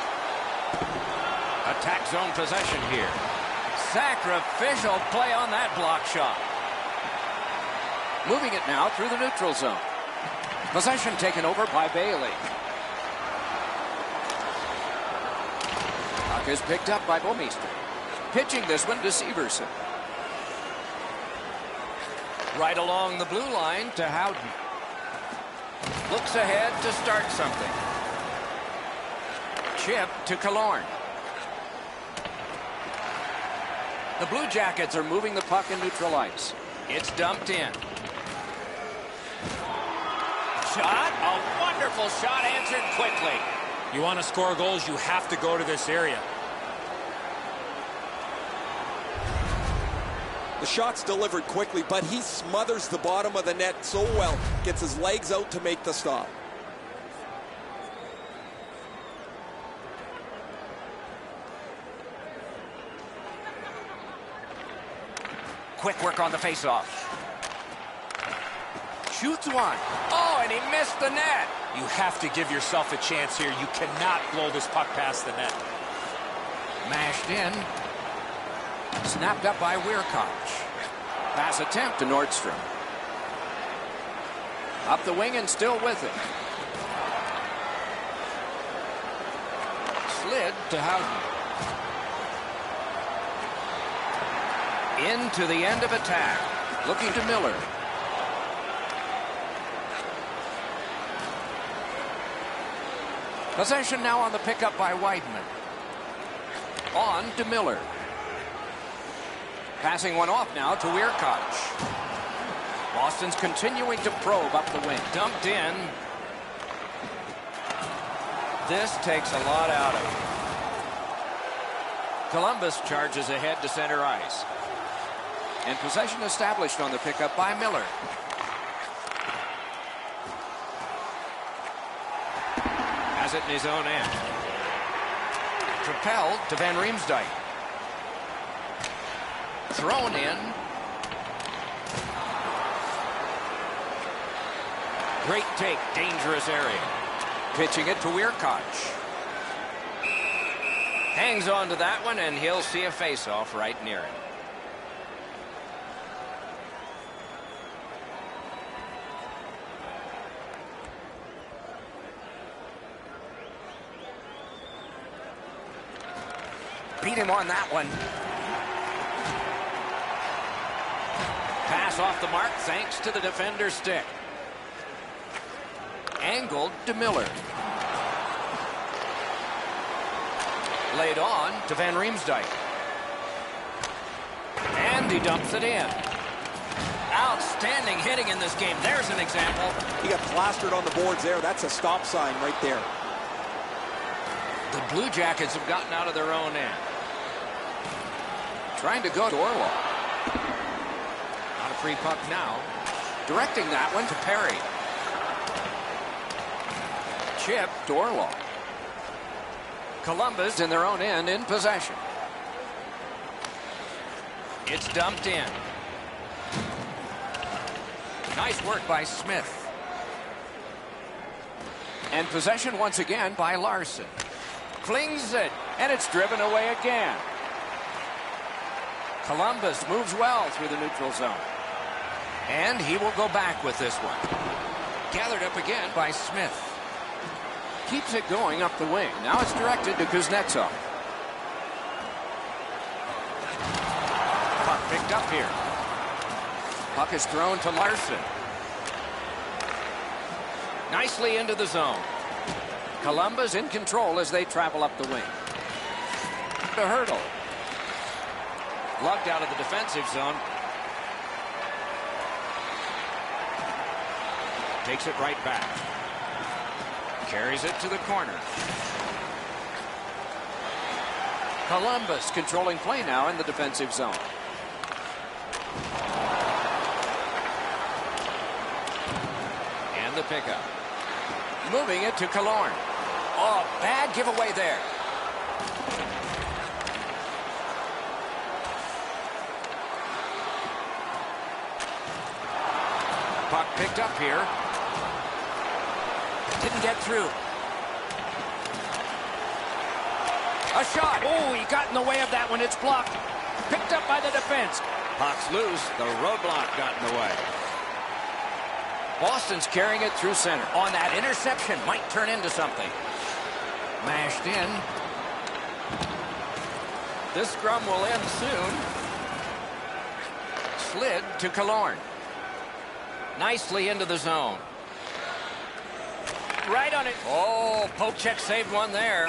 Attack zone possession here. Sacrificial play on that block shot. Moving it now through the neutral zone. Possession taken over by Bailey. Puck is picked up by Bomeister. Pitching this one to Severson. Right along the blue line to Howden. Looks ahead to start something. Chip to Killorn. The Blue Jackets are moving the puck in neutral ice. It's dumped in. Shot. A wonderful shot answered quickly. You want to score goals, you have to go to this area. The shot's delivered quickly, but he smothers the bottom of the net so well. Gets his legs out to make the stop. Quick work on the faceoff. Shoots one. Oh, and he missed the net. You have to give yourself a chance here. You cannot blow this puck past the net. Mashed in. Snapped up by Weirkoch. Pass attempt to Nordstrom. Up the wing and still with it. Slid to Howden. Into the end of attack. Looking to Miller. Possession now on the pickup by Weidman. On to Miller. Passing one off now to Weirkoch. Boston's continuing to probe up the wing. Dumped in. This takes a lot out of it. Columbus charges ahead to center ice. And possession established on the pickup by Miller. Has it in his own end. Propelled to Van Riemsdyk. Thrown in. Great take, dangerous area. Pitching it to Weirkoch. Hangs on to that one, and he'll see a face-off right near him. Beat him on that one. Pass off the mark thanks to the defender's stick. Angled to Miller. Laid on to Van Riemsdyk. And he dumps it in. Outstanding hitting in this game. There's an example. He got plastered on the boards there. That's a stop sign right there. The Blue Jackets have gotten out of their own end. Trying to go to Orlov. Not a free puck now. Directing that one to Perry. Chip to Orlov. Columbus in their own end in possession. It's dumped in. Nice work by Smith. And possession once again by Larson. Flings it, and it's driven away again. Columbus moves well through the neutral zone. And he will go back with this one. Gathered up again by Smith. Keeps it going up the wing. Now it's directed to Kuznetsov. Puck picked up here. Puck is thrown to Larson. Nicely into the zone. Columbus in control as they travel up the wing. The hurdle. Lugged out of the defensive zone. Takes it right back. Carries it to the corner. Columbus controlling play now in the defensive zone. And the pickup. Moving it to Killorn. Oh, bad giveaway there. Puck picked up here. Didn't get through. A shot. Oh, he got in the way of that one. It's blocked. Picked up by the defense. Puck's loose. The roadblock got in the way. Boston's carrying it through center. On that interception. Might turn into something. Mashed in. This scrum will end soon. Slid to Killorn. Nicely into the zone. Right on it. Oh, poke check saved one there.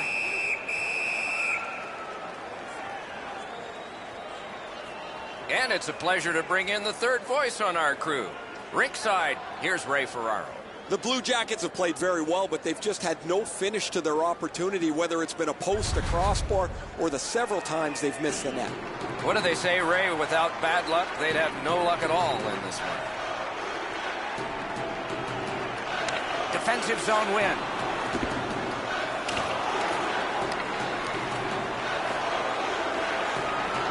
And it's a pleasure to bring in the third voice on our crew. Rinkside, here's Ray Ferraro. The Blue Jackets have played very well, but they've just had no finish to their opportunity, whether it's been a post, a crossbar, or the several times they've missed the net. What do they say, Ray? Without bad luck, they'd have no luck at all in this one. Defensive zone win.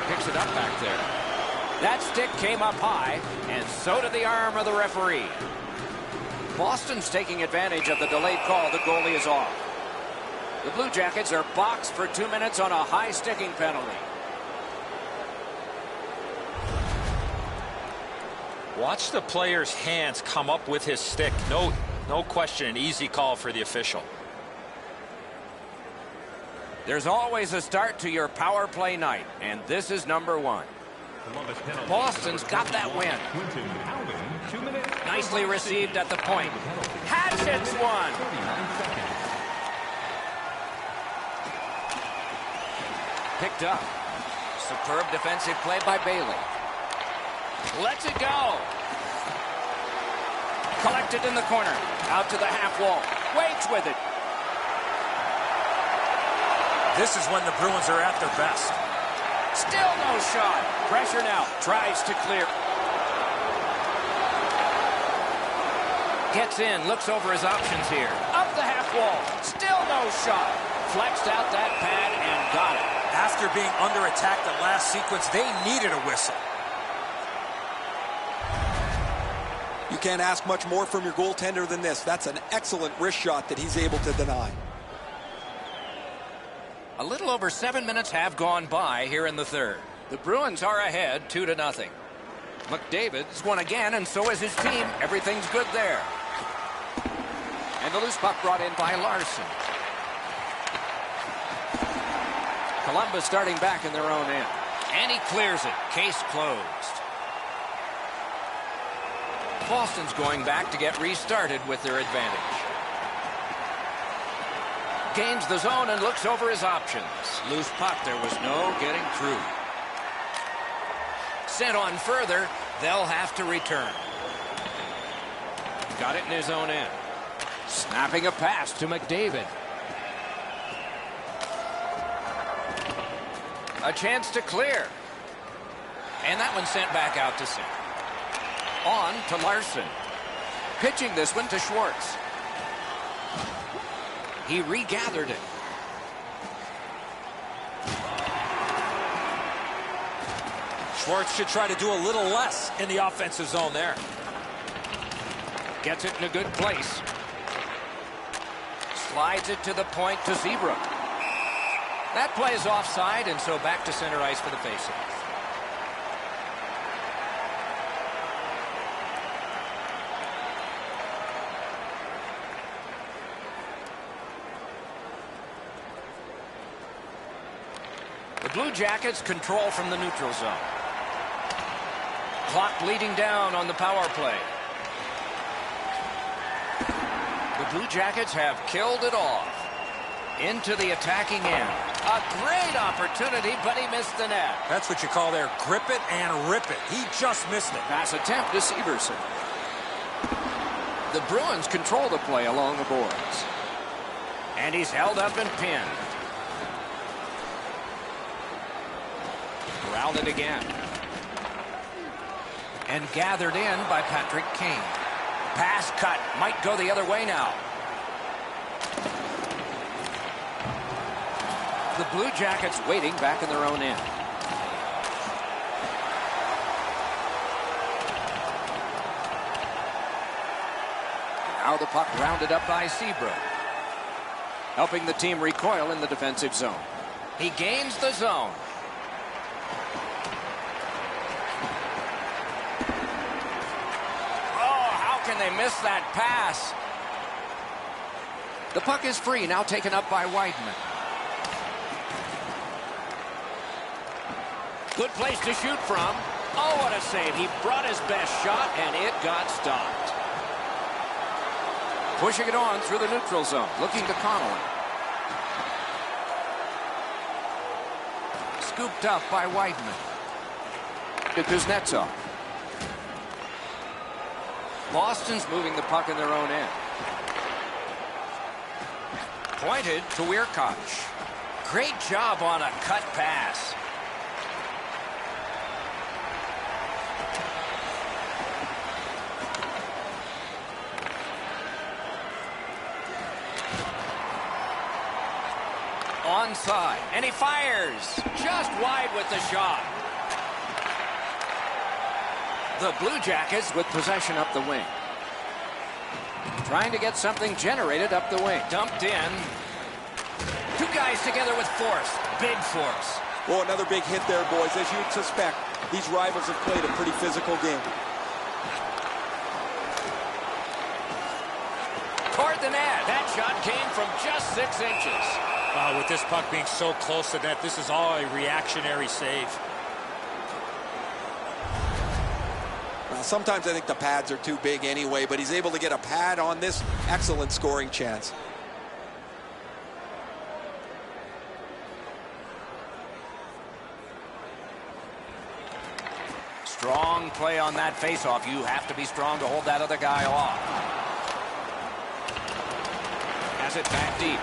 Picks it up back there. That stick came up high, and so did the arm of the referee. Boston's taking advantage of the delayed call. The goalie is off. The Blue Jackets are boxed for 2 minutes on a high sticking penalty. Watch the player's hands come up with his stick. No question, an easy call for the official. There's always a start to your power play night, and this is number one. Boston's got that win. Nicely received at the point. Hatchets one. picked up. Superb defensive play by Bailey. Lets it go. Collected in the corner. Out to the half wall. Waits with it. This is when the Bruins are at their best. Still no shot. Pressure now. Tries to clear. Gets in. Looks over his options here. Up the half wall. Still no shot. Flexed out that pad and got it. After being under attack the last sequence, they needed a whistle. You can't ask much more from your goaltender than this. That's an excellent wrist shot that he's able to deny. A little over 7 minutes have gone by here in the third. The Bruins are ahead 2-0. McDavid's won again, and so is his team. Everything's good there. And the loose puck brought in by Larson. Columbus starting back in their own end. And he clears it. Case closed. Boston's going back to get restarted with their advantage. Gains the zone and looks over his options. Loose puck, there was no getting through. Sent on further, they'll have to return. Got it in his own end. Snapping a pass to McDavid. A chance to clear. And that one sent back out to center. On to Larson. Pitching this one to Schwartz. He regathered it. Schwartz should try to do a little less in the offensive zone there. Gets it in a good place. Slides it to the point to Seabrook. That play is offside, and so back to center ice for the faceoff. The Blue Jackets control from the neutral zone. Clock bleeding down on the power play. The Blue Jackets have killed it off. Into the attacking end. A great opportunity, but he missed the net. That's what you call there, grip it and rip it. He just missed it. Pass attempt to Severson. The Bruins control the play along the boards. And he's held up and pinned. Rounded again. And gathered in by Patrick Kane. Pass cut. Might go the other way now. The Blue Jackets waiting back in their own end. Now the puck rounded up by Seabrook. Helping the team recoil in the defensive zone. He gains the zone. Can they miss that pass? The puck is free, now taken up by Weidman. Good place to shoot from. Oh, what a save. He brought his best shot, and it got stopped. Pushing it on through the neutral zone, looking to Connolly. Scooped up by Weidman. To Kuznetsov. Boston's moving the puck in their own end. Pointed to Weirkoch. Great job on a cut pass. Onside, and he fires. Just wide with the shot. The Blue Jackets with possession up the wing. Trying to get something generated up the wing. Dumped in. Two guys together with force. Big force. Oh, another big hit there, boys. As you'd suspect, these rivals have played a pretty physical game. Toward the net. That shot came from just 6 inches. With this puck being so close to net, this is all a reactionary save. Sometimes I think the pads are too big anyway, but he's able to get a pad on this. Excellent scoring chance. Strong play on that faceoff. You have to be strong to hold that other guy off. Has it back deep.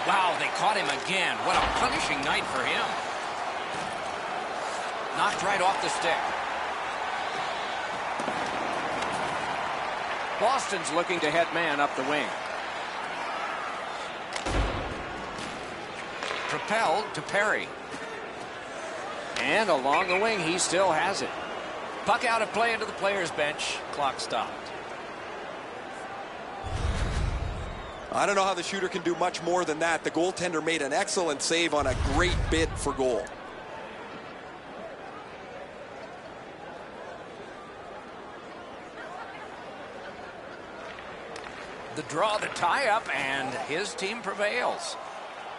Wow, they caught him again. What a punishing night for him. Knocked right off the stick. Boston's looking to head man up the wing. Propelled to Perry. And along the wing, he still has it. Puck out of play into the player's bench. Clock stopped. I don't know how the shooter can do much more than that. The goaltender made an excellent save on a great bid for goal. The draw, the tie-up, and his team prevails.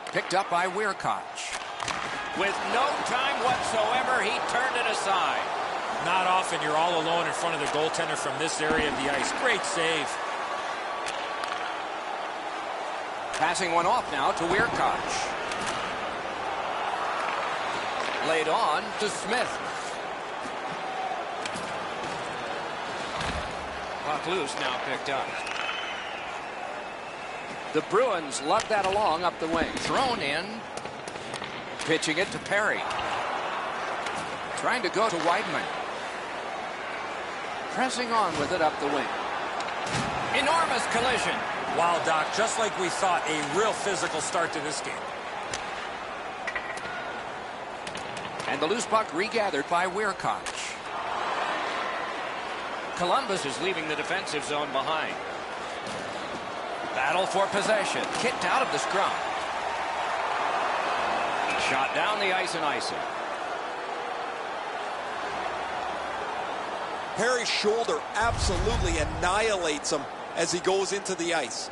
Picked up by Weirkoch. With no time whatsoever, he turned it aside. Not often you're all alone in front of the goaltender from this area of the ice. Great save. Passing one off now to Weirkoch. Laid on to Smith. Puck loose, now picked up. The Bruins lug that along up the wing. Thrown in. Pitching it to Perry. Trying to go to Weidman. Pressing on with it up the wing. Enormous collision. Wow, Doc, just like we thought, a real physical start to this game. And the loose puck regathered by Weirkoch. Columbus is leaving the defensive zone behind. Battle for possession. Kicked out of the scrum. Shot down the ice and icing. Perry's shoulder absolutely annihilates him as he goes into the ice.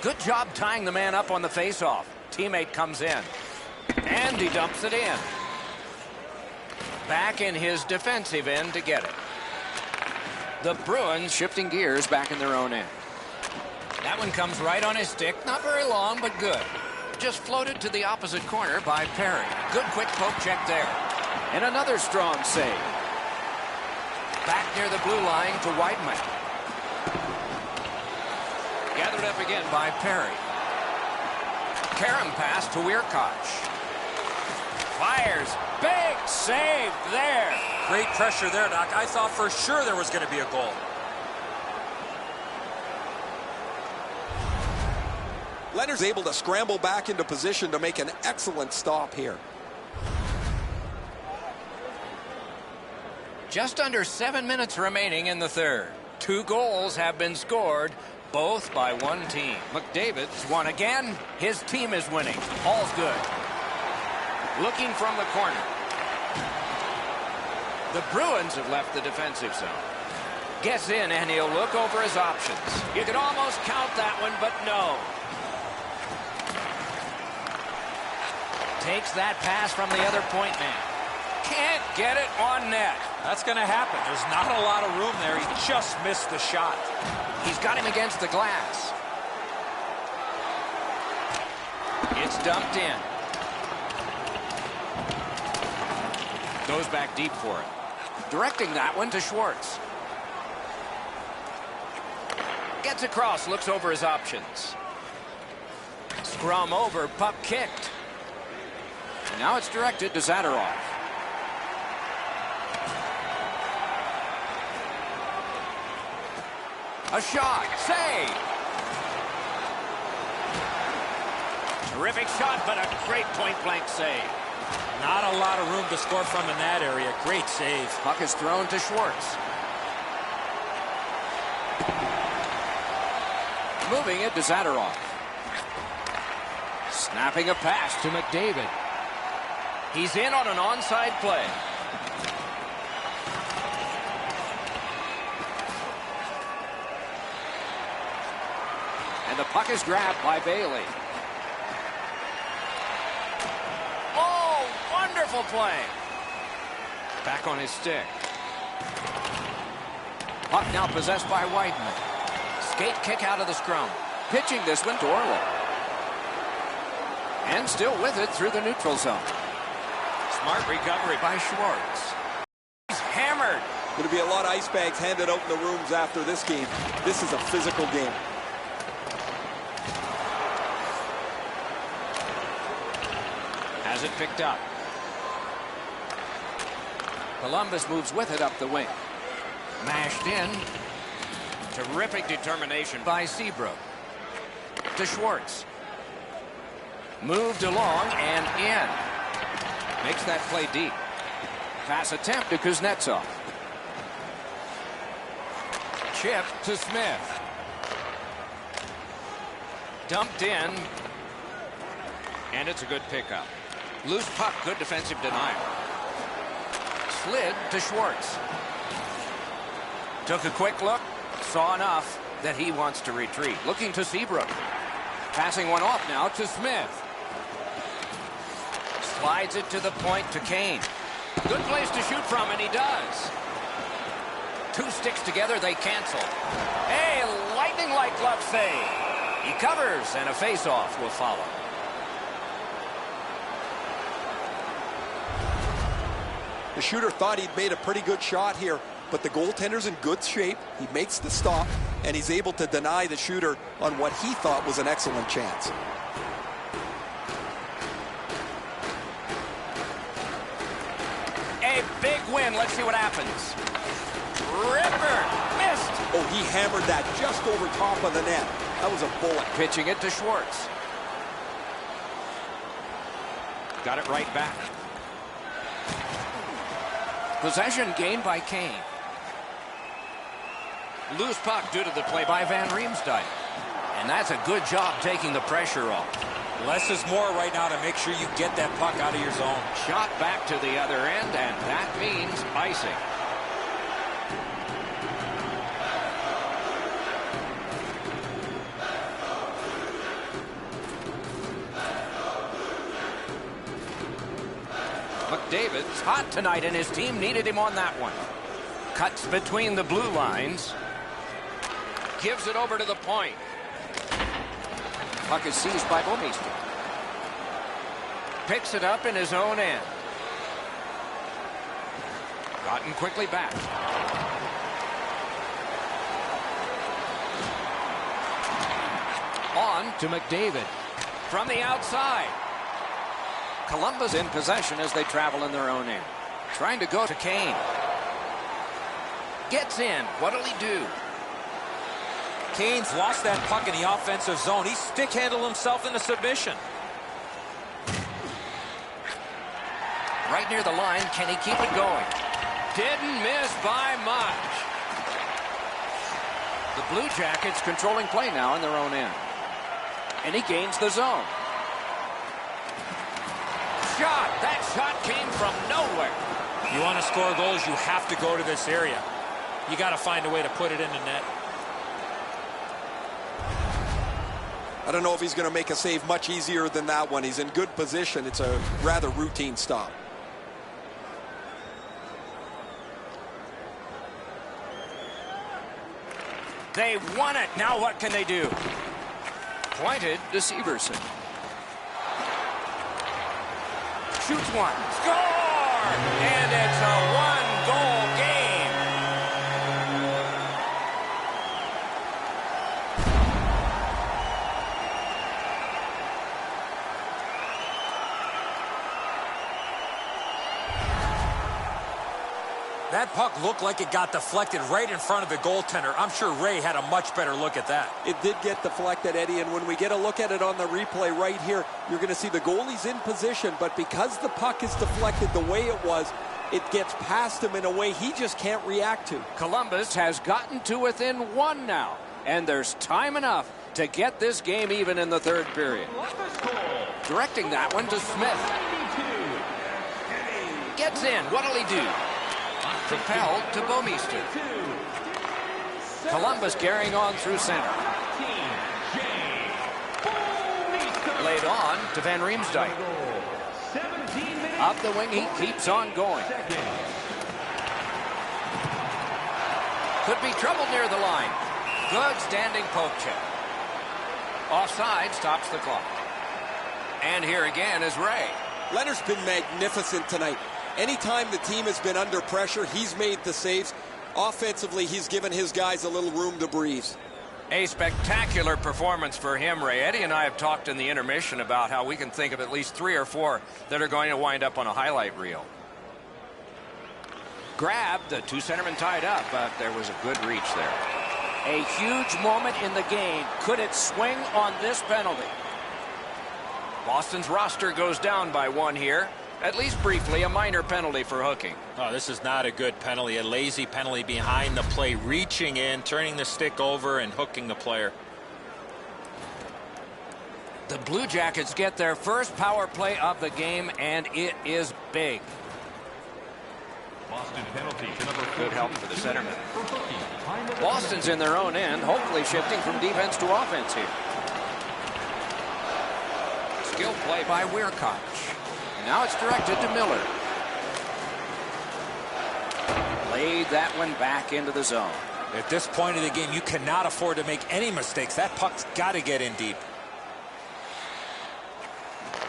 Good job tying the man up on the faceoff. Teammate comes in. And he dumps it in. Back in his defensive end to get it. The Bruins shifting gears back in their own end. That one comes right on his stick. Not very long, but good. Just floated to the opposite corner by Perry. Good quick poke check there. And another strong save. Back near the blue line to Weidman. Gathered up again by Perry. Karam pass to Weirkoch. Fires. Big save there. Great pressure there, Doc. I thought for sure there was going to be a goal. Leonard's able to scramble back into position to make an excellent stop here. Just under 7 minutes remaining in the third. 2 goals have been scored, both by one team. McDavid's won again. His team is winning. All's good. Looking from the corner. The Bruins have left the defensive zone. Gets in and he'll look over his options. You could almost count that one, but no. Takes that pass from the other point man. Can't get it on net. That's going to happen. There's not a lot of room there. He just missed the shot. He's got him against the glass. It's dumped in. Goes back deep for it. Directing that one to Schwartz. Gets across, looks over his options. Scrum over, puck kicked. Now it's directed to Zadorov. A shot, save. Terrific shot, but a great point-blank save. Not a lot of room to score from in that area. Great save. Puck is thrown to Schwartz. Moving it to Zadorov. Snapping a pass to McDavid. He's in on an onside play. And the puck is grabbed by Bailey. Oh, wonderful play. Back on his stick. Puck now possessed by Weidman. Skate kick out of the scrum. Pitching this one to Orlov. And still with it through the neutral zone. Smart recovery by Schwartz. He's hammered. Going to be a lot of ice bags handed out in the rooms after this game. This is a physical game. Has it picked up. Columbus moves with it up the wing. Mashed in. Terrific determination by Seabrook. To Schwartz. Moved along and in. Makes that play deep. Pass attempt to Kuznetsov. Chip to Smith. Dumped in. And it's a good pickup. Loose puck, good defensive denial. Slid to Schwartz. Took a quick look. Saw enough that he wants to retreat. Looking to Seabrook. Passing one off now to Smith. Slides it to the point to Kane. Good place to shoot from, and he does. Two sticks together, they cancel. A lightning-like glove save. He covers, and a face-off will follow. The shooter thought he'd made a pretty good shot here, but the goaltender's in good shape. He makes the stop, and he's able to deny the shooter on what he thought was an excellent chance. A big win. Let's see what happens. Ripper missed. Oh, he hammered that just over top of the net. That was a bullet. Pitching it to Schwartz. Got it right back. Possession gained by Kane. Loose puck due to the play by Van Riemsdyk. And that's a good job taking the pressure off. Less is more right now to make sure you get that puck out of your zone. Shot back to the other end, and that means icing. McDavid's hot tonight, and his team needed him on that one. Cuts between the blue lines. Gives it over to the point. Puck is seized by Bouwmeester. Picks it up in his own end. Gotten quickly back. On to McDavid. From the outside. Columbus in possession as they travel in their own end. Trying to go to Kane. Gets in. What'll he do? Kane's lost that puck in the offensive zone. He stick-handled himself into submission. Right near the line. Can he keep it going? Didn't miss by much. The Blue Jackets controlling play now in their own end. And he gains the zone. Shot. That shot came from nowhere. You want to score goals, you have to go to this area. You got to find a way to put it in the net. I don't know if he's going to make a save much easier than that one. He's in good position. It's a rather routine stop. They won it. Now what can they do? Pointed to Severson. Shoots one. Score! And it's a one-goal game. That puck looked like it got deflected right in front of the goaltender. I'm sure Ray had a much better look at that. It did get deflected, Eddie, and when we get a look at it on the replay right here, you're going to see the goalie's in position, but because the puck is deflected the way it was, it gets past him in a way he just can't react to. Columbus has gotten to within one now, and there's time enough to get this game even in the third period. Directing that one to Smith. Gets in. What'll he do? Propelled to Bouwmeester. Columbus carrying on through center. Laid on to Van Riemsdyk. Up the wing, he keeps on going. Could be trouble near the line. Good standing poke check. Offside stops the clock. And here again is Ray. Leonard's been magnificent tonight. Anytime the team has been under pressure, he's made the saves. Offensively, he's given his guys a little room to breathe. A spectacular performance for him, Ray. Eddie and I have talked in the intermission about how we can think of at least 3 or 4 that are going to wind up on a highlight reel. Grabbed, the 2 centermen tied up, but there was a good reach there. A huge moment in the game. Could it swing on this penalty? Boston's roster goes down by 1 here. At least briefly, a minor penalty for hooking. Oh, this is not a good penalty. A lazy penalty behind the play, reaching in, turning the stick over, and hooking the player. The Blue Jackets get their first power play of the game, and it is big. Boston penalty to number 4. Good help for the centerman. Boston's in their own end, hopefully shifting from defense to offense here. Skill play by Weirkoch. Now it's directed to Miller. Laid that one back into the zone. At this point of the game, you cannot afford to make any mistakes. That puck's got to get in deep.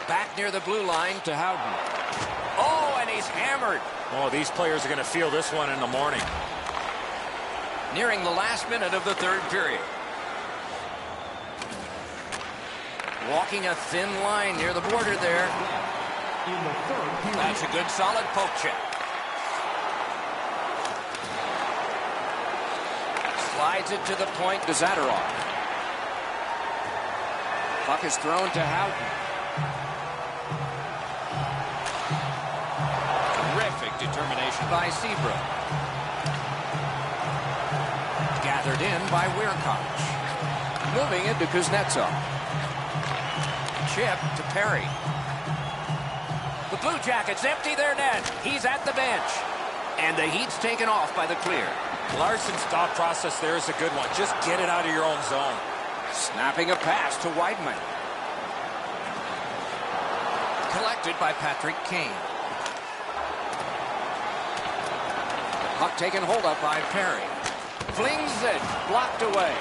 Back near the blue line to Howden. Oh, and he's hammered. Oh, these players are going to feel this one in the morning. Nearing the last minute of the 3rd period. Walking a thin line near the border there. That's a good solid poke check. Slides it to the point to Zadorov. Puck is thrown to Howden. Terrific determination by Seabrook. Gathered in by Weirkoch. Moving it to Kuznetsov. Chip to Perry. The Blue Jackets empty their net. He's at the bench. And the Heat's taken off by the clear. Larson's thought process there is a good one. Just get it out of your own zone. Snapping a pass to Weidman. Collected by Patrick Kane. Puck taken hold of by Perry. Flings it. Blocked away.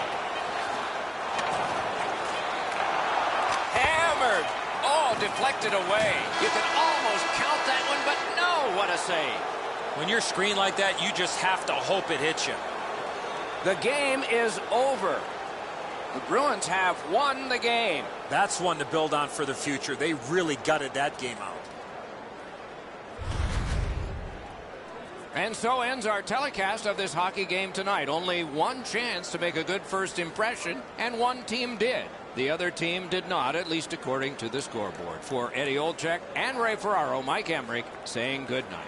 Hammered. Oh, deflected away. You can almost count that one, but no, what a save. When you're screened like that, you just have to hope it hits you. The game is over. The Bruins have won the game. That's one to build on for the future. They really gutted that game out. And so ends our telecast of this hockey game tonight. Only one chance to make a good first impression, and one team did. The other team did not, at least according to the scoreboard. For Eddie Olczyk and Ray Ferraro, Mike Emrick saying good night.